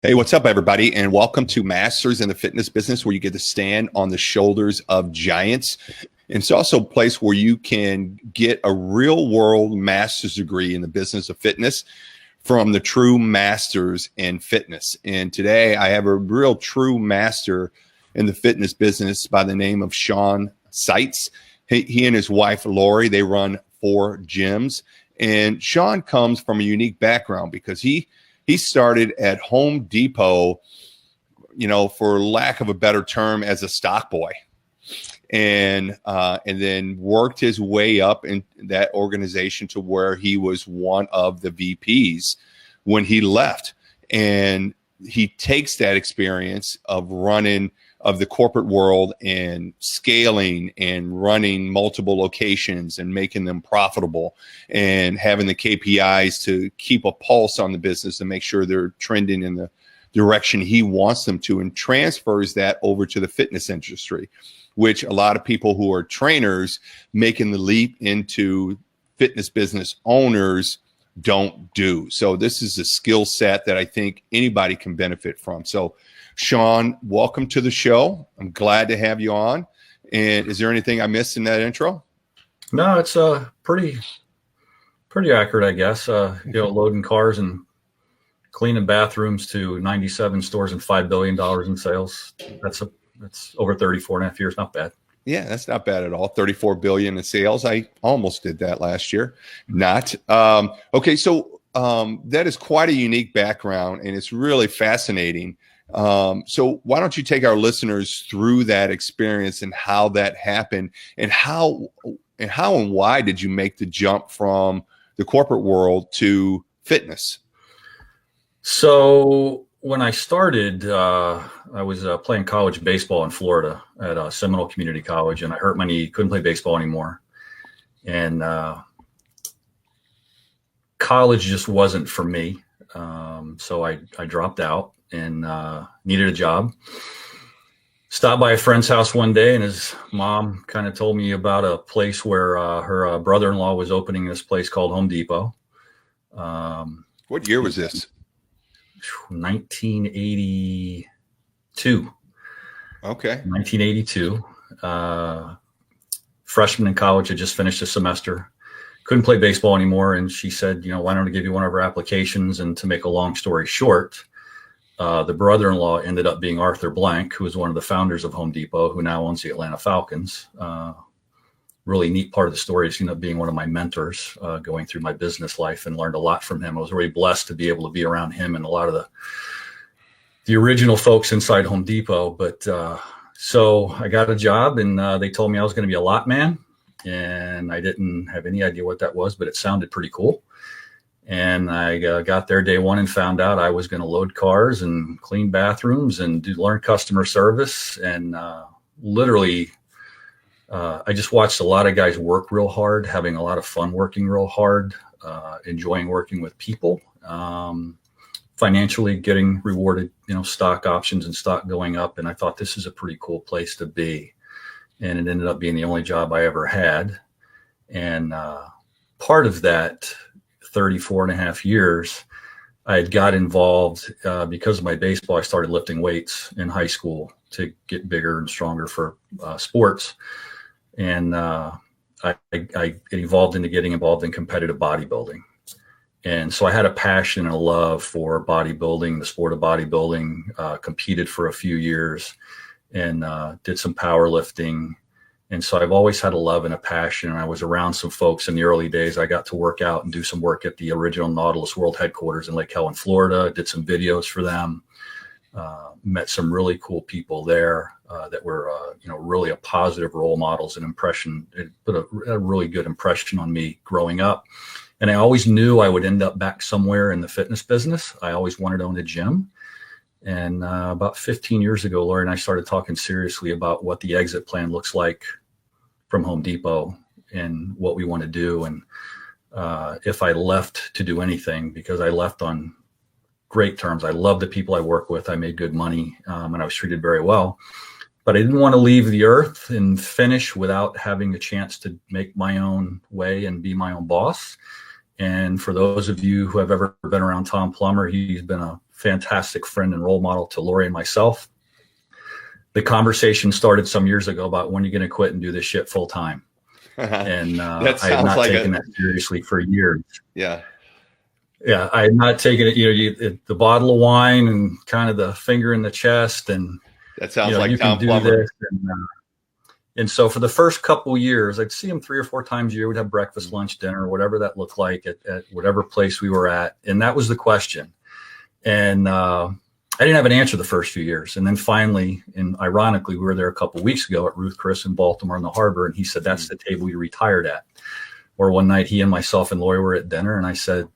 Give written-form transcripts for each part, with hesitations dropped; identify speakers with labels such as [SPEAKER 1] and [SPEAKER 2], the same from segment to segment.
[SPEAKER 1] Hey, what's up, everybody? And welcome to Masters in the Fitness Business, where you get to stand on the shoulders of giants. And it's also a place where you can get a real world master's degree in the business of fitness from the true masters in fitness. And today I have a real true master in the fitness business by the name of Sean Seitz. He and his wife, Lori, they run 4 gyms. And Sean comes from a unique background because he started at Home Depot, for lack of a better term, as a stock boy, and then worked his way up in that organization to where he was one of the VPs when he left. And he takes that experience of running of the corporate world and scaling and running multiple locations and making them profitable and having the KPIs to keep a pulse on the business and make sure they're trending in the direction he wants them to, and transfers that over to the fitness industry, which a lot of people who are trainers making the leap into fitness business owners don't do. So this is a skill set that I think anybody can benefit from. So Sean, welcome to the show. I'm glad to have you on. And is there anything I missed in that intro?
[SPEAKER 2] No, it's pretty accurate, I guess. Loading cars and cleaning bathrooms to 97 stores and $5 billion in sales. That's over 34 and a half years. Not bad.
[SPEAKER 1] Yeah, that's not bad at all. 34 billion in sales. I almost did that last year. Not. Okay, so that is quite a unique background, and it's really fascinating. So why don't you take our listeners through that experience and how that happened, and how and why did you make the jump from the corporate world to fitness?
[SPEAKER 2] So when I started, I was playing college baseball in Florida at Seminole Community College, and I hurt my knee, couldn't play baseball anymore. And college just wasn't for me. So I dropped out and needed a job. Stopped by a friend's house one day, and his mom kind of told me about a place where her brother-in-law was opening this place called Home Depot.
[SPEAKER 1] What year was this?
[SPEAKER 2] 1982.
[SPEAKER 1] Okay.
[SPEAKER 2] 1982. Freshman in college, had just finished a semester. Couldn't play baseball anymore. And she said, why don't I give you one of our applications? And to make a long story short, the brother-in-law ended up being Arthur Blank, who was one of the founders of Home Depot, who now owns the Atlanta Falcons. Really neat part of the story is he ended up being one of my mentors going through my business life, and learned a lot from him. I was really blessed to be able to be around him and a lot of the original folks inside Home Depot. But so I got a job, and they told me I was going to be a lot man, and I didn't have any idea what that was, but it sounded pretty cool. And I got there day one and found out I was going to load cars and clean bathrooms and learn customer service. And literally, I just watched a lot of guys work real hard, having a lot of fun working real hard, enjoying working with people, financially getting rewarded, stock options and stock going up. And I thought this is a pretty cool place to be. And it ended up being the only job I ever had. And part of that 34 and a half years, I had got involved because of my baseball. I started lifting weights in high school to get bigger and stronger for sports. And I evolved into getting involved in competitive bodybuilding. And so I had a passion and a love for bodybuilding, the sport of bodybuilding, competed for a few years and did some powerlifting. And so I've always had a love and a passion. And I was around some folks in the early days. I got to work out and do some work at the original Nautilus World Headquarters in Lake Helen, Florida. Did some videos for them. Met some really cool people there that were, really a positive role models and impression. It put a really good impression on me growing up. And I always knew I would end up back somewhere in the fitness business. I always wanted to own a gym. And about 15 years ago, Lori and I started talking seriously about what the exit plan looks like from Home Depot and what we want to do. And if I left to do anything, because I left on great terms. I love the people I work with. I made good money and I was treated very well. But I didn't want to leave the earth and finish without having a chance to make my own way and be my own boss. And for those of you who have ever been around Tom Plummer, he's been a fantastic friend and role model to Lori and myself. The conversation started some years ago about when you're going to quit and do this shit full time. And I had not taken that seriously for years.
[SPEAKER 1] Yeah.
[SPEAKER 2] Yeah. I had not taken it, the bottle of wine and kind of the finger in the chest. And
[SPEAKER 1] that sounds like
[SPEAKER 2] you
[SPEAKER 1] Tom
[SPEAKER 2] can do
[SPEAKER 1] Plummer.
[SPEAKER 2] this. And so for the first couple of years, I'd see him 3 or 4 times a year. We'd have breakfast, lunch, dinner, whatever that looked like at whatever place we were at. And that was the question. And I didn't have an answer the first few years. And then finally, and ironically, we were there a couple of weeks ago at Ruth Chris in Baltimore in the harbor. And he said, that's the table you retired at. Or one night he and myself and Lori were at dinner. And I said,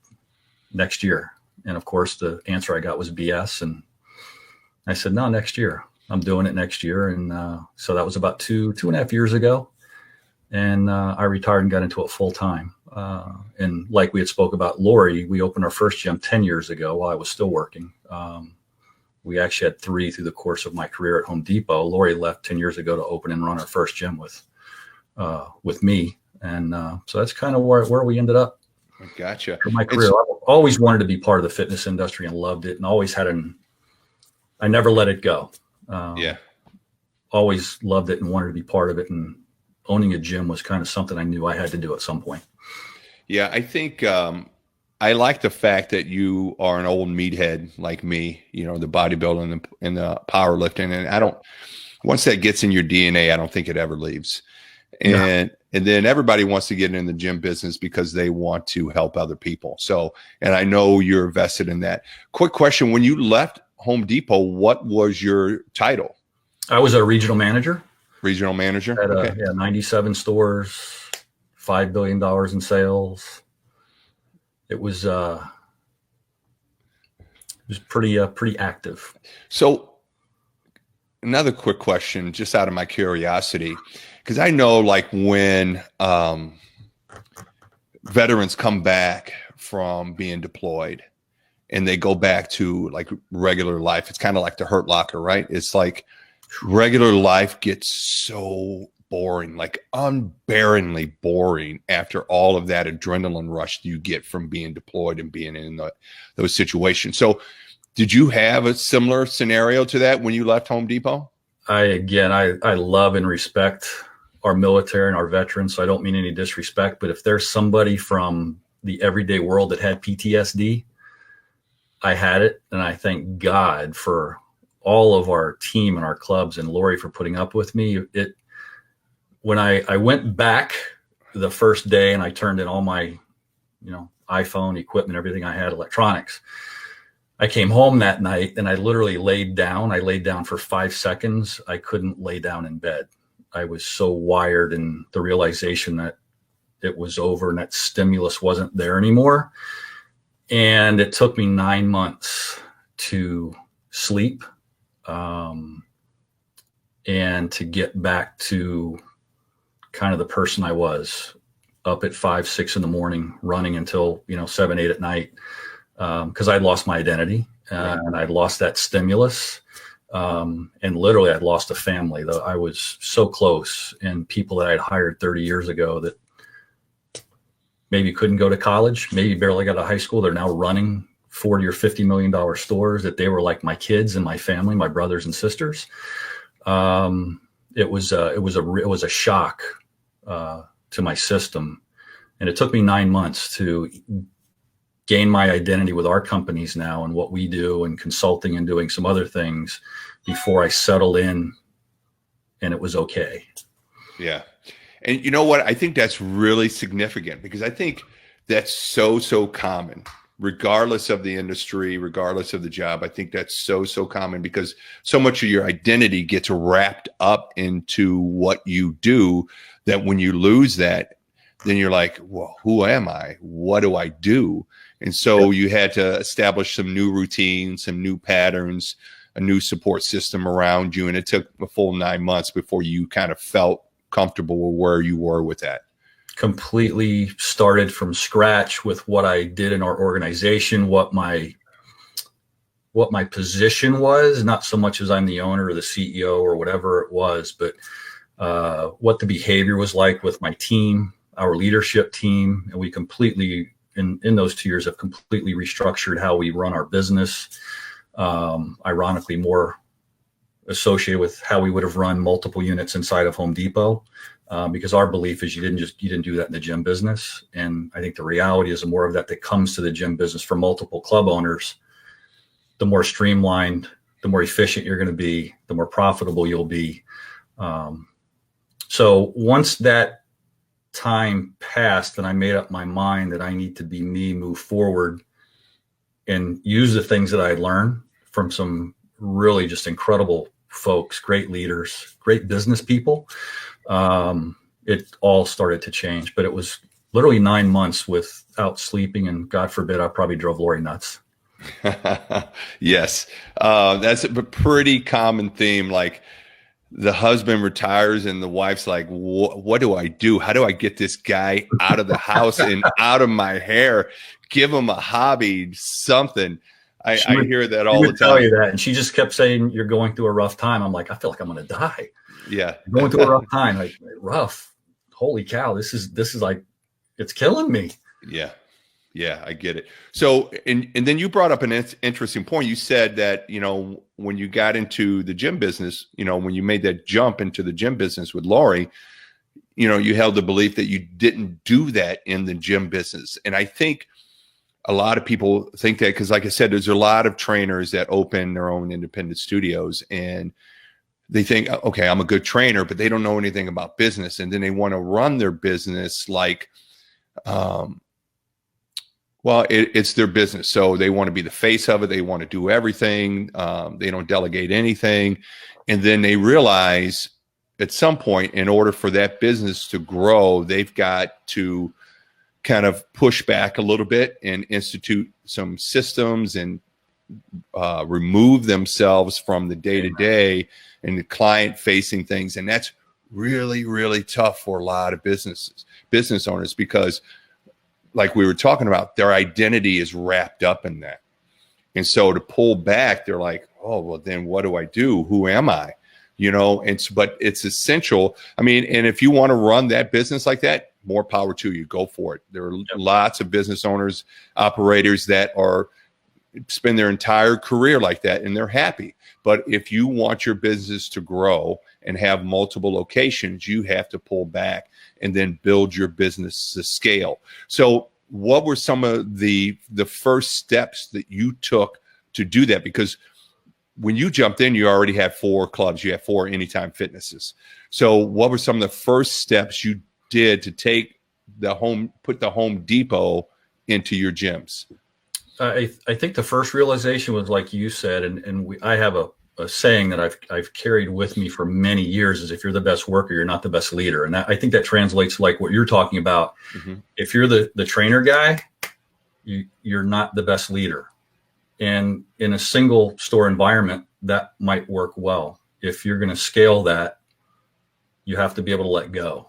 [SPEAKER 2] next year. And of course, the answer I got was BS. And I said, no, next year. I'm doing it next year. And so that was about 2.5 years ago. And I retired and got into it full time. And like we had spoke about Lori, we opened our first gym 10 years ago while I was still working. We actually had 3 through the course of my career at Home Depot. Lori left 10 years ago to open and run our first gym with me. And so that's kind of where we ended up.
[SPEAKER 1] Gotcha.
[SPEAKER 2] For my career, I always wanted to be part of the fitness industry and loved it, and always had I never let it go. Always loved it and wanted to be part of it. And owning a gym was kind of something I knew I had to do at some point. Yeah.
[SPEAKER 1] I think I like the fact that you are an old meathead like me, the bodybuilding and the powerlifting. And once that gets in your DNA, I don't think it ever leaves. And then everybody wants to get in the gym business because they want to help other people. So, and I know you're vested in that. Quick question. When you left Home Depot, what was your title?
[SPEAKER 2] I was a regional manager.
[SPEAKER 1] Regional manager?
[SPEAKER 2] At 97 stores, $5 billion in sales. It was pretty active.
[SPEAKER 1] So another quick question, just out of my curiosity, because I know like when veterans come back from being deployed and they go back to like regular life, it's kind of like the Hurt Locker, right? It's like regular life gets so boring, like unbearably boring after all of that adrenaline rush you get from being deployed and being in those situations. So did you have a similar scenario to that when you left Home Depot? I
[SPEAKER 2] love and respect our military and our veterans. So I don't mean any disrespect, but if there's somebody from the everyday world that had PTSD, I had it. And I thank God for all of our team and our clubs and Lori for putting up with me. When I went back the first day and I turned in all my, iPhone equipment, everything I had, electronics, I came home that night and I literally laid down. I laid down for 5 seconds. I couldn't lay down in bed. I was so wired, and the realization that it was over and that stimulus wasn't there anymore. And it took me 9 months to sleep and to get back to kind of the person I was, up at 5, 6 in the morning, running until 7, 8 at night, because I'd lost my identity and I'd lost that stimulus, and literally I'd lost a family. Though I was so close, and people that I'd hired 30 years ago that maybe couldn't go to college, maybe barely got out of high school, they're now running $40 or $50 million stores, that they were like my kids and my family, my brothers and sisters. It was a shock to my system, and it took me 9 months to gain my identity with our companies now and what we do, and consulting and doing some other things before I settled in and it was okay.
[SPEAKER 1] Yeah. And you know what? I think that's really significant, because I think that's so common, regardless of the industry, regardless of the job. I think that's so common, because so much of your identity gets wrapped up into what you do, that when you lose that, then you're like, well, who am I? What do I do? And so you had to establish some new routines, some new patterns, a new support system around you. And it took a full 9 months before you kind of felt comfortable with where you were with that.
[SPEAKER 2] Completely started from scratch with what I did in our organization, what my position was, not so much as I'm the owner or the CEO or whatever it was, but what the behavior was like with my team, our leadership team. And we completely, in those 2 years, have completely restructured how we run our business. Ironically, more associated with how we would have run multiple units inside of Home Depot, because our belief is you didn't do that in the gym business. And I think the reality is the more of that comes to the gym business for multiple club owners, the more streamlined, the more efficient you're going to be, the more profitable you'll be. So once that time passed and I made up my mind that I need to be me, move forward and use the things that I had learned from some really just incredible folks, great leaders, great business people, it all started to change. But it was literally 9 months without sleeping, and God forbid, I probably drove Lori nuts.
[SPEAKER 1] Yes. That's a pretty common theme. Like the husband retires and the wife's like, what do I do? How do I get this guy out of the house and out of my hair? Give him a hobby, something. I hear that all the time.
[SPEAKER 2] Tell you that. And she just kept saying, you're going through a rough time. I'm like, I feel like I'm going to die.
[SPEAKER 1] Yeah.
[SPEAKER 2] Going through a rough time. Like, rough. Holy cow. This is like, it's killing me.
[SPEAKER 1] Yeah. Yeah, I get it. So, and then you brought up an interesting point. You said that, when you got into the gym business, when you made that jump into the gym business with Lori, you held the belief that you didn't do that in the gym business. And I think a lot of people think that because, like I said, there's a lot of trainers that open their own independent studios and they think, okay, I'm a good trainer, but they don't know anything about business. And then they want to run their business like, well, it's their business. So they want to be the face of it. They want to do everything. They don't delegate anything. And then they realize at some point, in order for that business to grow, they've got to kind of push back a little bit and institute some systems and remove themselves from the day-to-day and the client-facing things. And that's really, really tough for a lot of business owners, because like we were talking about, their identity is wrapped up in that. And so to pull back, they're like, oh, well, then what do I do? Who am I? But it's essential. I mean, and if you want to run that business like that, more power to you. Go for it. There are lots of business owners, operators that spend their entire career like that, and they're happy. But if you want your business to grow and have multiple locations, you have to pull back and then build your business to scale. So what were some of the first steps that you took to do that? Because when you jumped in, you already had 4 clubs. You had 4 Anytime Fitnesses. So what were some of the first steps you did to put the Home Depot into your gyms?
[SPEAKER 2] I think the first realization was, like you said, and I have a saying that I've carried with me for many years is, if you're the best worker, you're not the best leader. And I think that translates to like what you're talking about. Mm-hmm. If you're the trainer guy, you're not the best leader. And in a single store environment, that might work well. If you're going to scale that, you have to be able to let go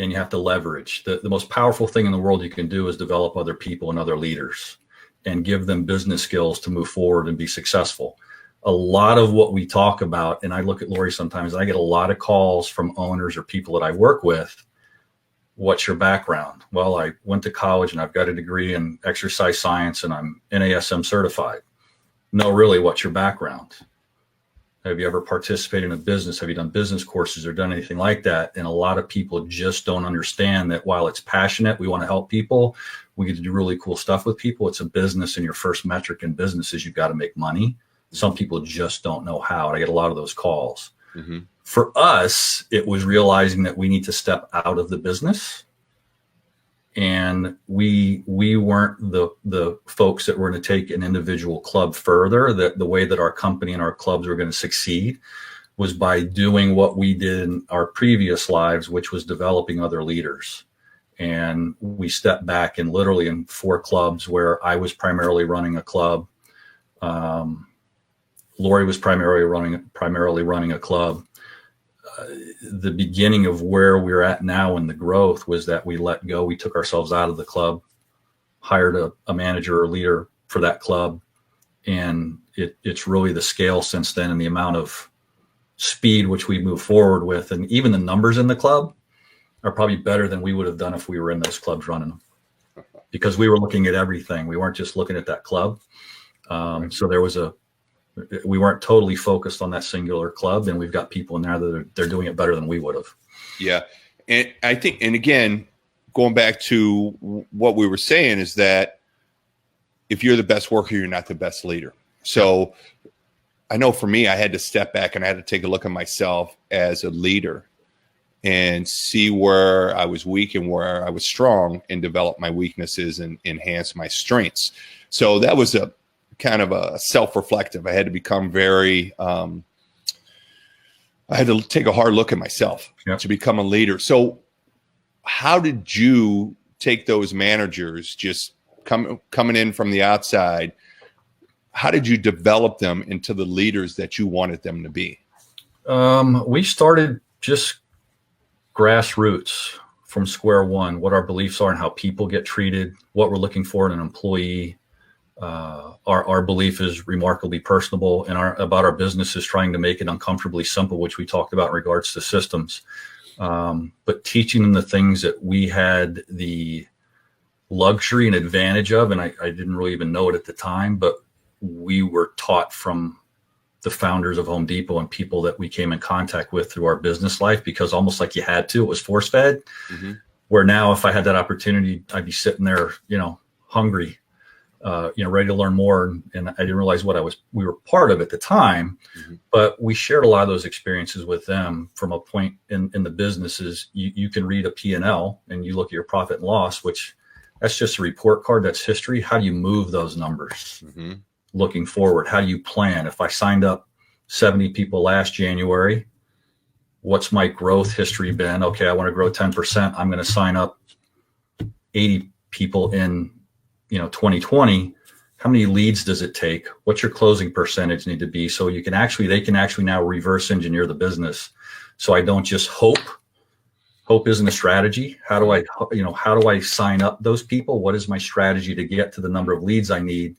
[SPEAKER 2] and you have to leverage. The most powerful thing in the world you can do is develop other people and other leaders and give them business skills to move forward and be successful. A lot of what we talk about, and I look at Lori sometimes, I get a lot of calls from owners or people that I work with. What's your background? Well, I went to college and I've got a degree in exercise science and I'm NASM certified. No, really, what's your background? Have you ever participated in a business? Have you done business courses or done anything like that? And a lot of people just don't understand that while it's passionate, we want to help people, we get to do really cool stuff with people. It's a business, and your first metric in business is you've got to make money. Some people just don't know how. And I get a lot of those calls. Mm-hmm. For us, it was realizing that we need to step out of the business. And we weren't the folks that were going to take an individual club further. The way that our company and our clubs were going to succeed was by doing what we did in our previous lives, which was developing other leaders. And we stepped back, and literally in 4 clubs where I was primarily running a club, Lori was primarily running a club. The beginning of where we're at now in the growth was that we let go. We took ourselves out of the club, hired a manager or leader for that club. And it's really the scale since then and the amount of speed which we move forward with. And even the numbers in the club are probably better than we would have done if we were in those clubs running them, because we were looking at everything. We weren't just looking at that club. So there was a We weren't totally focused on that singular club, and we've got people in there that they're doing it better than we would have.
[SPEAKER 1] Yeah. And I think, and again, going back to what we were saying is that if you're the best worker, you're not the best leader. So I know for me, I had to step back and I had to take a look at myself as a leader and see where I was weak and where I was strong, and develop my weaknesses and enhance my strengths. So that was a kind of a self-reflective. I had to become very, I had to take a hard look at myself to become a leader. So how did you take those managers just coming in from the outside? How did you develop them into the leaders that you wanted them to be?
[SPEAKER 2] We started just grassroots from square one, what our beliefs are and how people get treated, what we're looking for in an employee. Our belief is remarkably personable, and about our business is trying to make it uncomfortably simple, which we talked about in regards to systems. But teaching them the things that we had the luxury and advantage of, and I didn't really even know it at the time, but we were taught from the founders of Home Depot and people that we came in contact with through our business life, because almost like you had to, it was force fed. Mm-hmm. Where now, if I had that opportunity, I'd be sitting there, hungry, ready to learn more. And I didn't realize we were part of at the time, mm-hmm. but we shared a lot of those experiences with them from a point in the businesses. You can read a P&L and you look at your profit and loss, which that's just a report card. That's history. How do you move those numbers? Mm-hmm. Looking forward, how do you plan? If I signed up 70 people last January, what's my growth history been? Okay, I want to grow 10%. I'm going to sign up 80 people in 2020. How many leads does it take? What's your closing percentage need to be? So they can actually now reverse engineer the business. So I don't just hope. Hope isn't a strategy. How do I sign up those people? What is my strategy to get to the number of leads I need?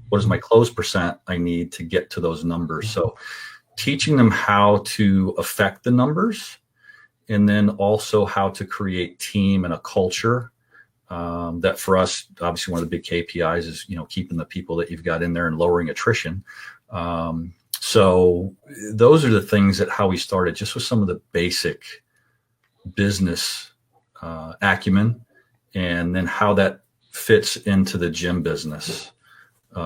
[SPEAKER 2] What is my close percent I need to get to those numbers? So teaching them how to affect the numbers, and then also how to create team and a culture that for us, obviously one of the big KPIs is, keeping the people that you've got in there and lowering attrition. So those are the things that how we started, just with some of the basic business acumen, and then how that fits into the gym business.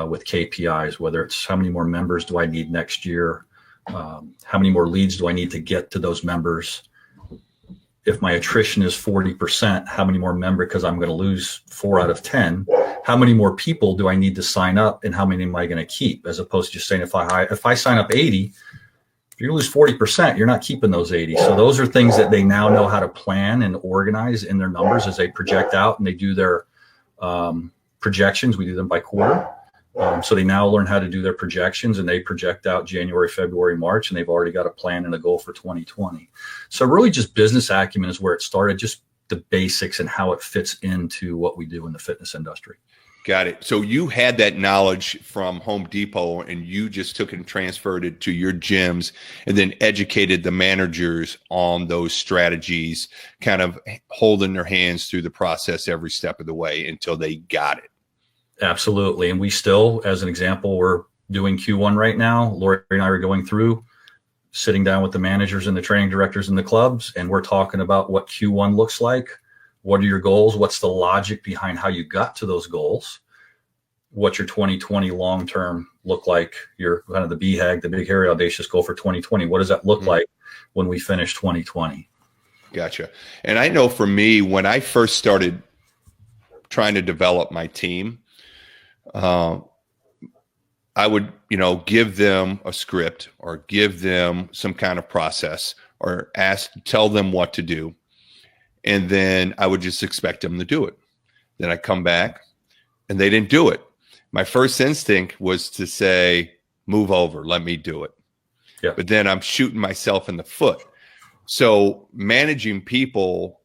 [SPEAKER 2] With KPIs, whether it's how many more members do I need next year? How many more leads do I need to get to those members? If my attrition is 40%, how many more members, because I'm going to lose 4 out of 10, how many more people do I need to sign up, and how many am I going to keep? As opposed to just saying, if I sign up 80, if you lose 40%, you're not keeping those 80. So those are things that they now know how to plan and organize in their numbers as they project out, and they do their projections. We do them by quarter. So they now learn how to do their projections, and they project out January, February, March, and they've already got a plan and a goal for 2020. So really just business acumen is where it started, just the basics and how it fits into what we do in the fitness industry.
[SPEAKER 1] Got it. So you had that knowledge from Home Depot, and you just took and transferred it to your gyms, and then educated the managers on those strategies, kind of holding their hands through the process every step of the way until they got it.
[SPEAKER 2] Absolutely. And we still, as an example, we're doing Q1 right now. Lori and I are going through, sitting down with the managers and the training directors in the clubs, and we're talking about what Q1 looks like. What are your goals? What's the logic behind how you got to those goals? What's your 2020 long-term look like? Your kind of the BHAG, the big, hairy, audacious goal for 2020. What does that look like when we finish 2020?
[SPEAKER 1] Gotcha. And I know for me, when I first started trying to develop my team, I would, give them a script or give them some kind of process or tell them what to do. And then I would just expect them to do it. Then I come back and they didn't do it. My first instinct was to say, move over, let me do it. Yeah. But then I'm shooting myself in the foot. So managing people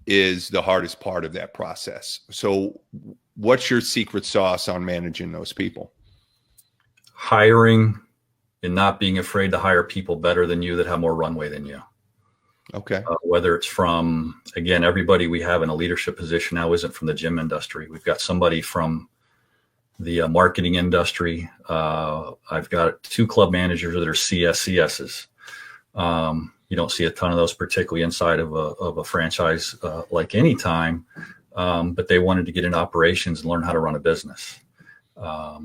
[SPEAKER 1] is the hardest part of that process. So what's your secret sauce on managing those people?
[SPEAKER 2] Hiring and not being afraid to hire people better than you that have more runway than you.
[SPEAKER 1] Okay.
[SPEAKER 2] Whether it's from, again, everybody we have in a leadership position now isn't from the gym industry. We've got somebody from the marketing industry. I've got 2 club managers that are CSCSs. You don't see a ton of those, particularly inside of a franchise like Anytime, but they wanted to get into operations and learn how to run a business.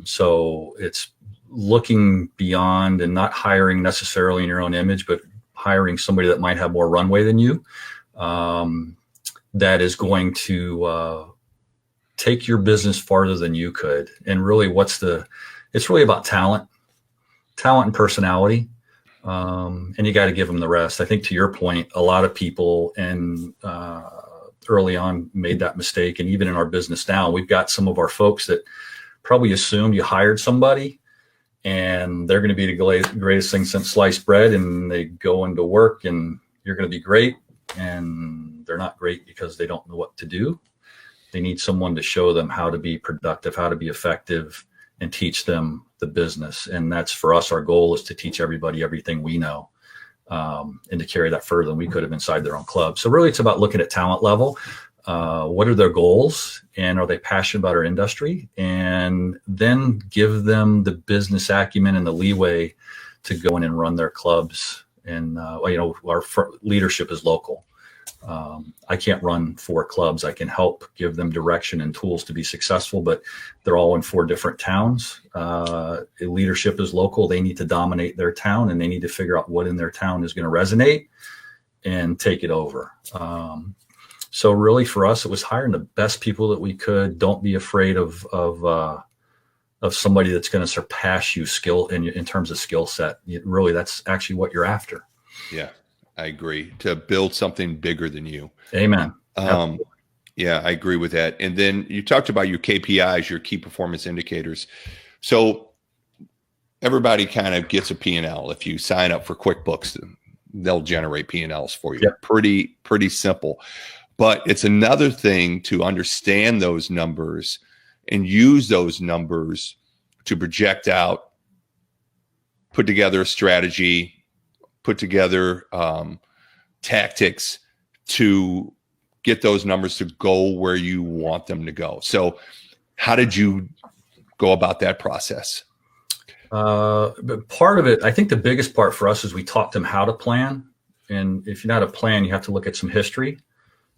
[SPEAKER 2] So it's looking beyond and not hiring necessarily in your own image, but hiring somebody that might have more runway than you, that is going to take your business farther than you could. And really it's really about talent and personality. And you got to give them the rest. I think to your point, a lot of people early on made that mistake. And even in our business now, we've got some of our folks that probably assumed you hired somebody and they're going to be the greatest thing since sliced bread. And they go into work and you're going to be great. And they're not great because they don't know what to do. They need someone to show them how to be productive, how to be effective, and teach them the business. And that's, for us, our goal is to teach everybody everything we know, and to carry that further than we could have inside their own club. So really it's about looking at talent level. What are their goals, and are they passionate about our industry? And then give them the business acumen and the leeway to go in and run their clubs. And, our leadership is local. I can't run 4 clubs. I can help give them direction and tools to be successful, but they're all in 4 different towns. Leadership is local. They need to dominate their town, and they need to figure out what in their town is going to resonate and take it over. So really for us, it was hiring the best people that we could. Don't be afraid of somebody that's going to surpass you in terms of skill set. Really, that's actually what you're after.
[SPEAKER 1] Yeah. I agree. To build something bigger than you.
[SPEAKER 2] Amen.
[SPEAKER 1] Yeah, I agree with that. And then you talked about your KPIs, your key performance indicators. So everybody kind of gets a P&L. If you sign up for QuickBooks, they'll generate P&Ls for you.
[SPEAKER 2] Yep.
[SPEAKER 1] Pretty simple. But it's another thing to understand those numbers and use those numbers to project out, put together a strategy, put together tactics to get those numbers to go where you want them to go. So how did you go about that process?
[SPEAKER 2] But part of it, I think the biggest part for us is we taught them how to plan. And if you're not a plan, you have to look at some history.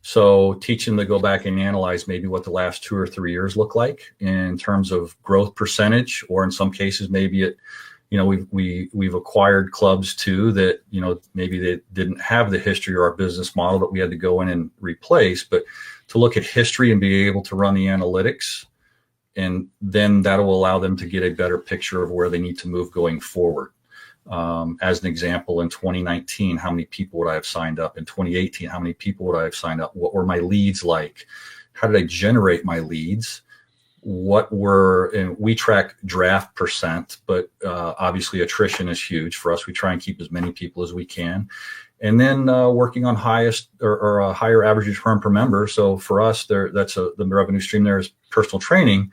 [SPEAKER 2] So teach them to go back and analyze maybe what the last 2 or 3 years look like in terms of growth percentage, or in some cases, maybe we've acquired clubs too that, maybe they didn't have the history or our business model that we had to go in and replace, but to look at history and be able to run the analytics. And then that will allow them to get a better picture of where they need to move going forward. As an example, in 2019, how many people would I have signed up? In 2018, how many people would I have signed up? What were my leads like? How did I generate my leads? And we track draft percent, but obviously attrition is huge for us. We try and keep as many people as we can. And then working on highest or a higher average return per member. So for us, that's the revenue stream there is personal training.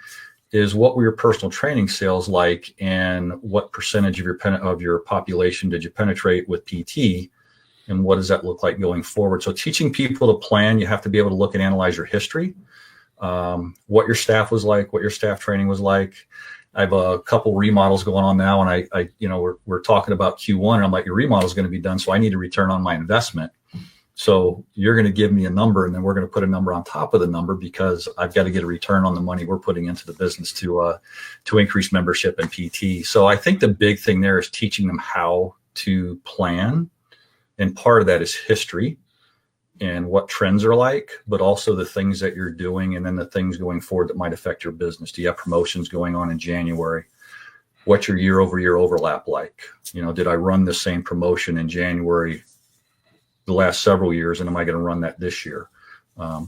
[SPEAKER 2] Is what were your personal training sales like, and what percentage of your population did you penetrate with PT, and what does that look like going forward? So teaching people to plan, you have to be able to look and analyze your history, what your staff was like, what your staff training was like. I have a couple remodels going on now, and we're talking about Q1, and I'm like, your remodel is going to be done, so I need a return on my investment. So you're going to give me a number, and then we're going to put a number on top of the number, because I've got to get a return on the money we're putting into the business to increase membership and PT. So I think the big thing there is teaching them how to plan. And part of that is history and what trends are like, but also the things that you're doing, and then the things going forward that might affect your business. Do you have promotions going on in January? What's your year-over-year overlap like? Did I run the same promotion in January the last several years, and am I going to run that this year?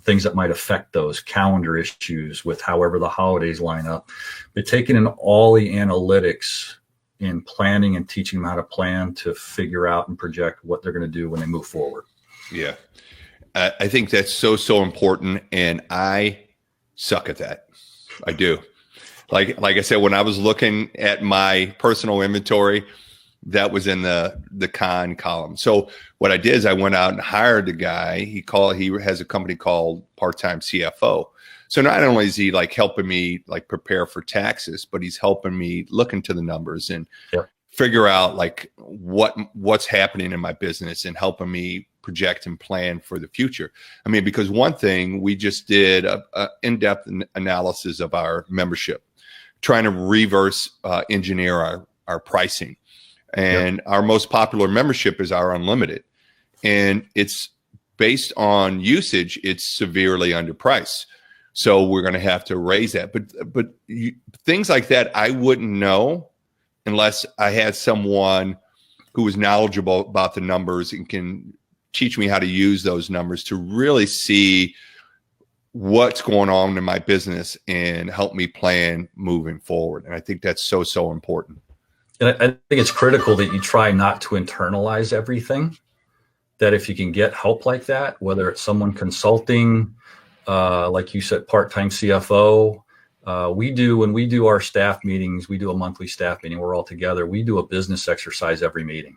[SPEAKER 2] Things that might affect those, calendar issues with however the holidays line up. But taking in all the analytics in planning and teaching them how to plan to figure out and project what they're going to do when they move forward.
[SPEAKER 1] Yeah. I think that's so important, and I suck at that. I do. Like I said, when I was looking at my personal inventory, that was in the con column. So what I did is I went out and hired a guy. He has a company called Part-Time CFO. So not only is he like helping me like prepare for taxes, but he's helping me look into the numbers and figure out like what's happening in my business and helping me project and plan for the future. I mean, because one thing, we just did a in-depth analysis of our membership, trying to reverse engineer our pricing. And our most popular membership is our unlimited. And it's based on usage, it's severely underpriced. So we're going to have to raise that. But things like that, I wouldn't know unless I had someone who was knowledgeable about the numbers and can teach me how to use those numbers to really see what's going on in my business and help me plan moving forward. And I think that's so important.
[SPEAKER 2] And I think it's critical that you try not to internalize everything, that if you can get help like that, whether it's someone consulting, like you said, part-time CFO, when we do our staff meetings, we do a monthly staff meeting, we're all together. We do a business exercise every meeting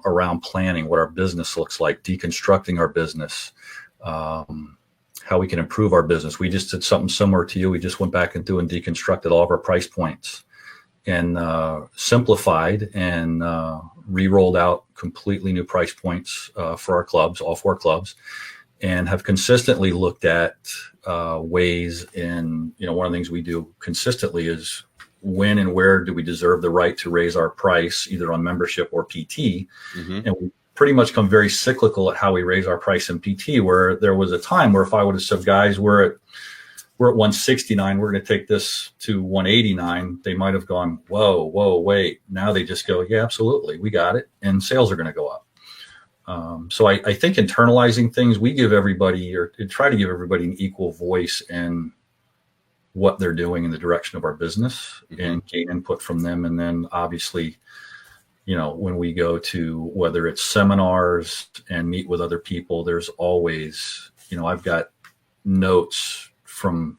[SPEAKER 2] around planning what our business looks like, deconstructing our business, how we can improve our business. We just did something similar to you. We just went back and deconstructed all of our price points and simplified and re-rolled out completely new price points for our clubs, all 4 clubs, and have consistently looked at ways in, one of the things we do consistently is when and where do we deserve the right to raise our price, either on membership or PT. Mm-hmm. And we pretty much come very cyclical at how we raise our price in PT, where there was a time where if I would have said, guys, we're at 169, we're going to take this to 189, they might have gone, whoa, wait. Now they just go, yeah, absolutely, we got it. And sales are going to go up. So I think internalizing things, we give everybody, or try to give everybody, an equal voice in what they're doing in the direction of our business, mm-hmm. and gain input from them. And then obviously, when we go to, whether it's seminars and meet with other people, there's always, I've got notes from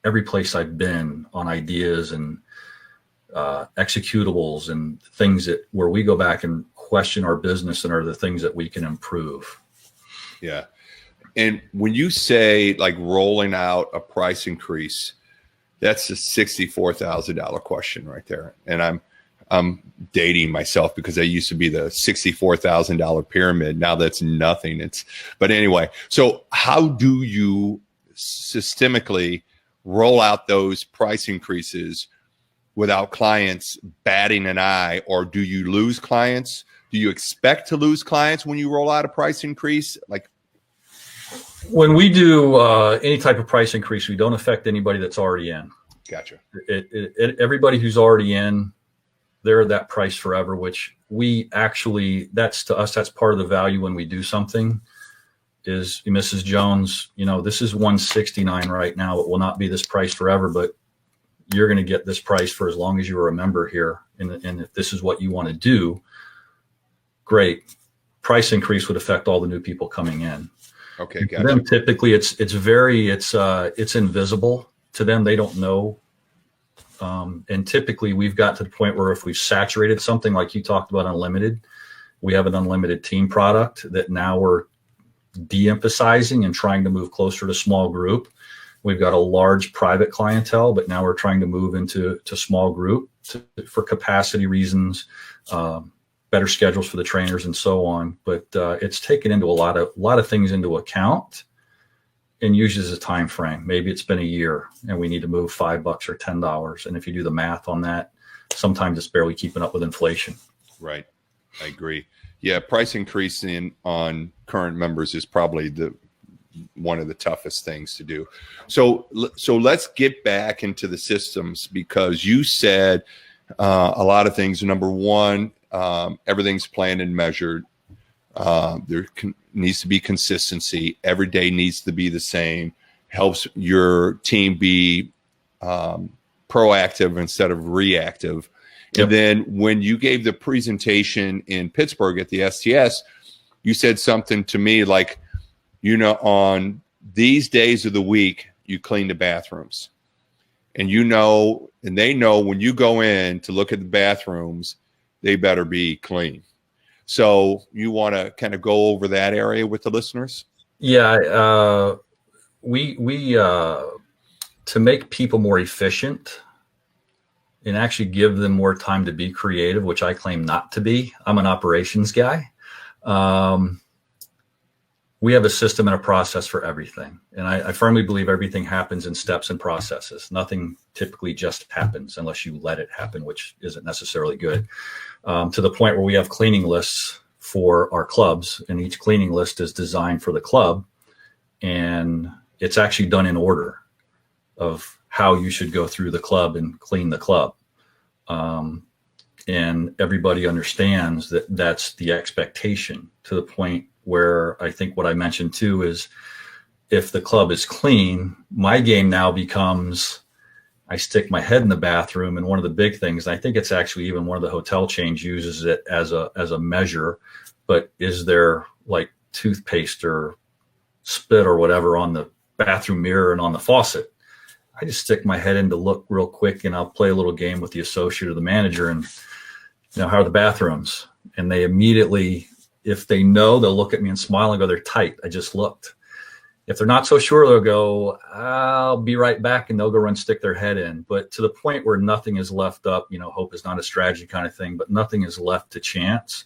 [SPEAKER 2] every place I've been on ideas and executables and things where we go back and question our business and are the things that we can improve.
[SPEAKER 1] Yeah. And when you say like rolling out a price increase, that's a $64,000 question right there. And I'm dating myself because I used to be the $64,000 pyramid. Now that's nothing. But anyway, so how do you systemically roll out those price increases without clients batting an eye? Or do you lose clients? Do you expect to lose clients when you roll out a price increase? Like,
[SPEAKER 2] when we do any type of price increase, we don't affect anybody that's already in.
[SPEAKER 1] Gotcha.
[SPEAKER 2] Everybody who's already in, they're at that price forever, which we actually, that's to us, that's part of the value when we do something is, Mrs. Jones, this is 169 right now. It will not be this price forever, but you're going to get this price for as long as you're a member here. And if this is what you want to do, great. Price increase would affect all the new people coming in.
[SPEAKER 1] Okay, gotcha.
[SPEAKER 2] Them, typically, it's invisible to them. They don't know. And typically, we've got to the point where if we've saturated something, like you talked about unlimited, we have an unlimited team product that now we're de-emphasizing and trying to move closer to small group. We've got a large private clientele, but now we're trying to move into small group for capacity reasons, better schedules for the trainers and so on. But it's taken into a lot of things into account and uses a time frame. Maybe it's been a year and we need to move $5 or $10. And if you do the math on that, sometimes it's barely keeping up with inflation.
[SPEAKER 1] Right. I agree. Yeah. Price increasing on current members is probably one of the toughest things to do. So let's get back into the systems, because you said a lot of things. Number one, everything's planned and measured. There needs to be consistency. Every day needs to be the same. Helps your team be proactive instead of reactive. Yep. And then when you gave the presentation in Pittsburgh at the STS, you said something to me like, on these days of the week, you clean the bathrooms. And and they know when you go in to look at the bathrooms, they better be clean. So you want to kind of go over that area with the listeners?
[SPEAKER 2] Yeah. we to make people more efficient and actually give them more time to be creative, which I claim not to be. I'm an operations guy. We have a system and a process for everything. And I firmly believe everything happens in steps and processes. Nothing typically just happens unless you let it happen, which isn't necessarily good. To the point where we have cleaning lists for our clubs, and each cleaning list is designed for the club. And it's actually done in order of how you should go through the club and clean the club. And everybody understands that that's the expectation, to the point where I think what I mentioned too is, if the club is clean, my game now becomes, I stick my head in the bathroom. And one of the big things, I think it's actually even one of the hotel chains uses it as a measure, but is there like toothpaste or spit or whatever on the bathroom mirror and on the faucet? I just stick my head in to look real quick, and I'll play a little game with the associate or the manager, and how are the bathrooms? And they immediately, if they know, they'll look at me and smile and go, they're tight. I just looked. If they're not so sure, they'll go, I'll be right back, and they'll go run, stick their head in. But to the point where nothing is left up, hope is not a strategy kind of thing, but nothing is left to chance,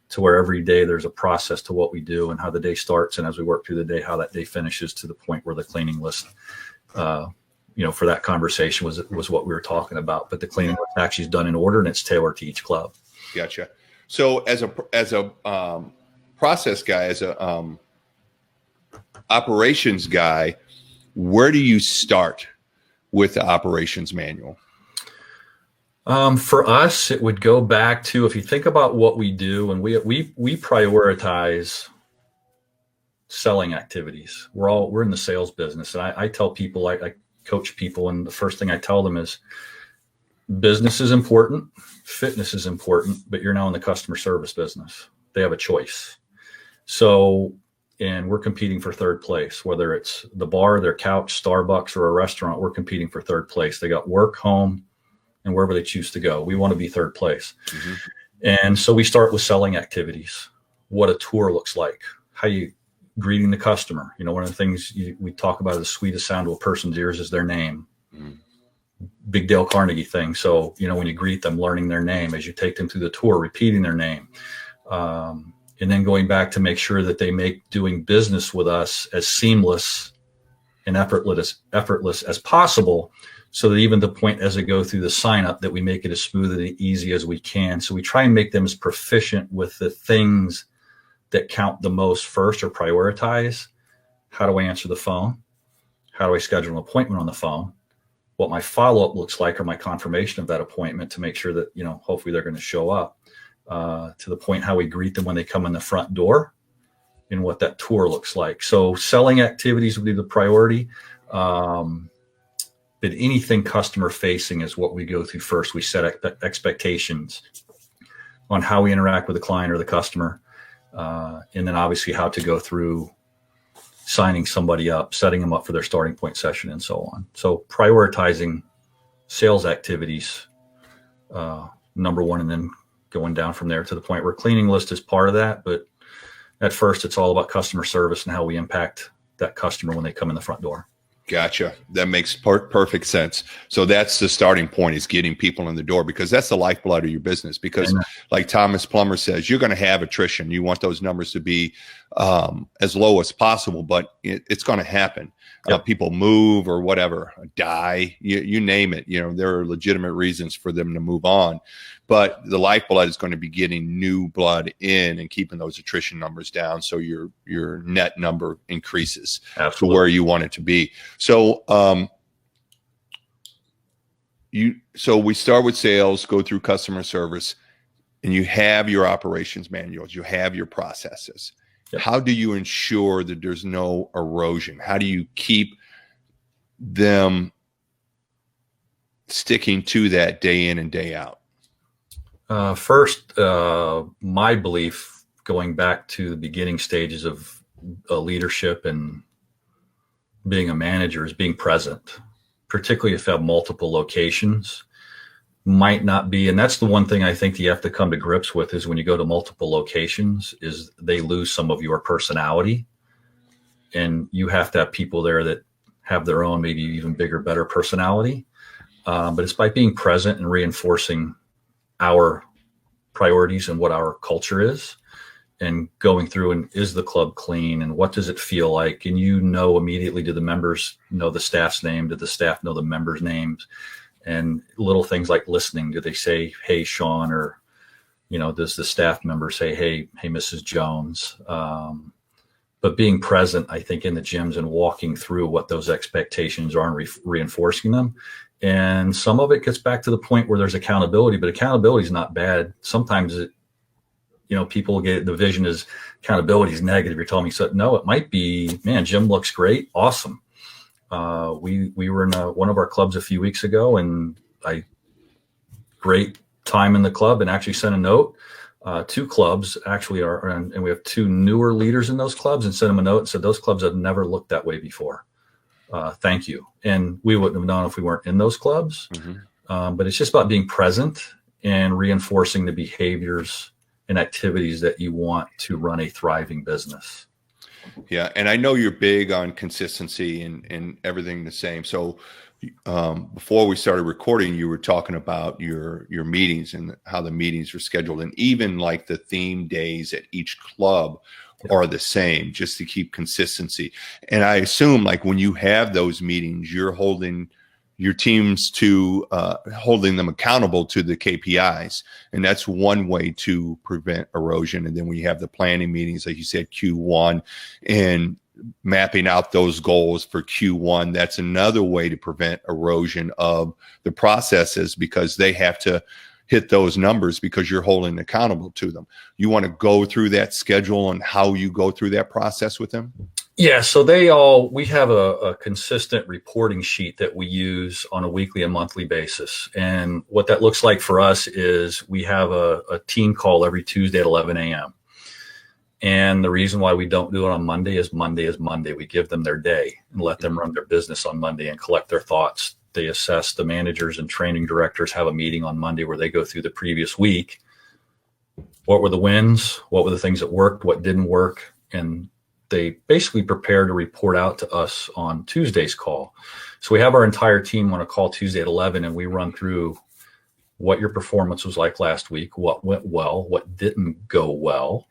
[SPEAKER 2] to where every day there's a process to what we do and how the day starts. And as we work through the day, how that day finishes, to the point where the cleaning list, for that conversation was what we were talking about. But the cleaning list actually is done in order, and it's tailored to each club.
[SPEAKER 1] Gotcha. So as a process guy, as a operations guy, where do you start with the operations manual?
[SPEAKER 2] For us, it would go back to, if you think about what we do, and we prioritize selling activities. We're in the sales business, and I tell people, I coach people, and the first thing I tell them is, business is important, fitness is important, but you're now in the customer service business. They have a choice. So, and we're competing for third place, whether it's the bar, their couch, Starbucks, or a restaurant, we're competing for third place. They got work, home, and wherever they choose to go. We want to be third place. Mm-hmm. And so we start with selling activities, what a tour looks like, how you greeting the customer. One of the things we talk about, the sweetest sound to a person's ears is their name. Mm-hmm. Big Dale Carnegie thing. So, when you greet them, learning their name, as you take them through the tour, repeating their name. And then going back to make sure that they make doing business with us as seamless and effortless as possible, so that even the point as they go through the sign up, that we make it as smooth and easy as we can. So we try and make them as proficient with the things that count the most first, or prioritize. How do I answer the phone? How do I schedule an appointment on the phone? What my follow-up looks like, or my confirmation of that appointment, to make sure that, hopefully they're going to show up, to the point how we greet them when they come in the front door, and what that tour looks like. So selling activities would be the priority. But anything customer facing is what we go through first. We set expectations on how we interact with the client or the customer. And then obviously how to go through signing somebody up, setting them up for their starting point session, and so on. So prioritizing sales activities, number one, and then going down from there to the point where cleaning list is part of that. But at first, it's all about customer service and how we impact that customer when they come in the front door.
[SPEAKER 1] Gotcha. That makes perfect sense. So that's the starting point, is getting people in the door, because that's the lifeblood of your business. Because like Thomas Plummer says, you're going to have attrition. You want those numbers to be as low as possible, but it's going to happen. Yep. People move or whatever, die, you name it. There are legitimate reasons for them to move on. But the lifeblood is going to be getting new blood in and keeping those attrition numbers down, so your net number increases to where you want it to be. So so we start with sales, go through customer service, and you have your operations manuals, you have your processes. Yep. How do you ensure that there's no erosion? How do you keep them sticking to that day in and day out?
[SPEAKER 2] First, my belief, going back to the beginning stages of leadership and being a manager, is being present, particularly if you have multiple locations. Might not be, and that's the one thing I think you have to come to grips with, is when you go to multiple locations, is they lose some of your personality. and you have to have people there that have their own, maybe even bigger, better personality. But it's by being present and reinforcing our priorities and what our culture is, and going through, and is the club clean, and what does it feel like? And immediately, do the members know the staff's name? Do the staff know the members' names? And little things like listening. Do they say, "Hey, Sean," or, does the staff member say, hey, Mrs. Jones? But being present, I think, in the gyms and walking through what those expectations are and reinforcing them. And some of it gets back to the point where there's accountability, but accountability is not bad. Sometimes people get the vision is accountability is negative. You're telling me so. No, it might be, man, Jim looks great. Awesome. We were in one of our clubs a few weeks ago, and great time in the club, and actually sent a note. Two clubs actually and we have two newer leaders in those clubs, and sent them a note and said, those clubs have never looked that way before. Thank you. And we wouldn't have known if we weren't in those clubs. Mm-hmm. But it's just about being present and reinforcing the behaviors and activities that you want to run a thriving business.
[SPEAKER 1] Yeah. And I know you're big on consistency and everything the same. So before we started recording, you were talking about your meetings and how the meetings are scheduled, and even like the theme days at each club are the same, just to keep consistency. And I assume, like, when you have those meetings, you're holding your teams to holding them accountable to the KPIs. And that's one way to prevent erosion. And then when you have the planning meetings, like you said, Q1, and mapping out those goals for Q1, that's another way to prevent erosion of the processes, because they have to hit those numbers because you're holding accountable to them. You want to go through that schedule and how you go through that process with them?
[SPEAKER 2] Yeah, so we have a consistent reporting sheet that we use on a weekly and monthly basis. And what that looks like for us is we have a team call every Tuesday at 11 a.m. And the reason why we don't do it on Monday is Monday. We give them their day and let them run their business on Monday and collect their thoughts. They assess, the managers and training directors have a meeting on Monday where they go through the previous week. What were the wins? What were the things that worked? What didn't work? And they basically prepare to report out to us on Tuesday's call. So we have our entire team on a call Tuesday at 11, and we run through what your performance was like last week, what went well, what didn't go well.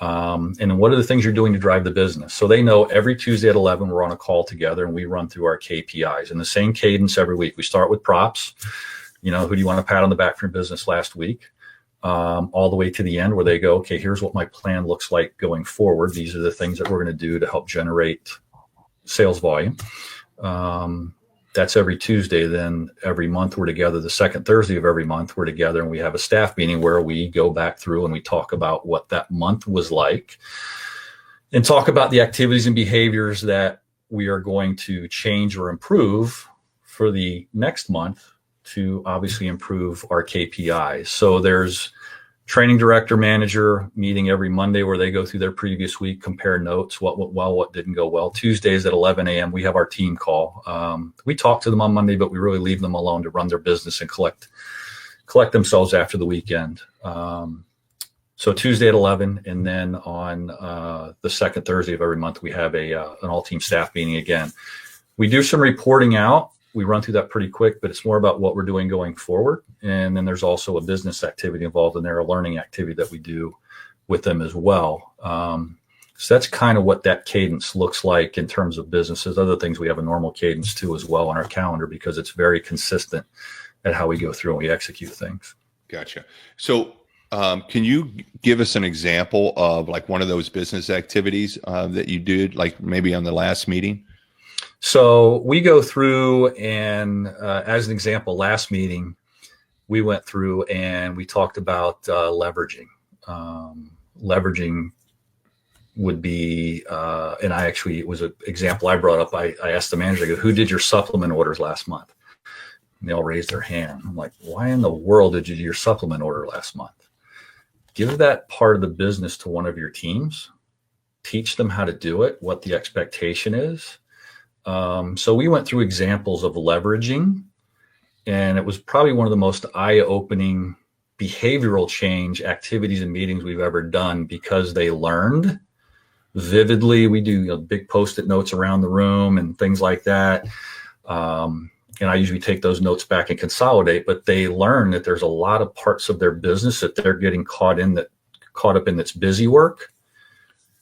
[SPEAKER 2] And what are the things you're doing to drive the business? So they know every Tuesday at 11, we're on a call together and we run through our KPIs in the same cadence every week. We start with props. Who do you want to pat on the back for your business last week? All the way to the end where they go, okay, here's what my plan looks like going forward. These are the things that we're going to do to help generate sales volume. That's every Tuesday. Then every month we're together. The second Thursday of every month we're together, and we have a staff meeting where we go back through and we talk about what that month was like and talk about the activities and behaviors that we are going to change or improve for the next month to obviously improve our KPIs. So there's training director manager meeting every Monday where they go through their previous week, compare notes, what went well, what didn't go well. Tuesdays at 11 a.m., we have our team call. We talk to them on Monday, but we really leave them alone to run their business and collect themselves after the weekend. So Tuesday at 11, and then on the second Thursday of every month, we have an all-team staff meeting again. We do some reporting out. We run through that pretty quick, but it's more about what we're doing going forward. And then there's also a business activity involved in there, a learning activity that we do with them as well. So that's kind of what that cadence looks like in terms of businesses. Other things, we have a normal cadence too as well on our calendar, because it's very consistent at how we go through and we execute things.
[SPEAKER 1] Gotcha. So can you give us an example of like one of those business activities that you did, like maybe on the last meeting?
[SPEAKER 2] So we go through and as an example, last meeting, we went through and we talked about leveraging. Leveraging would be, and it was an example I brought up. I asked the manager, I go, who did your supplement orders last month? And they all raised their hand. I'm like, why in the world did you do your supplement order last month? Give that part of the business to one of your teams. Teach them how to do it, what the expectation is. So we went through examples of leveraging, and it was probably one of the most eye-opening behavioral change activities and meetings we've ever done, because they learned vividly. We do big Post-it notes around the room and things like that. And I usually take those notes back and consolidate, but they learn that there's a lot of parts of their business that they're getting caught up in that's busy work,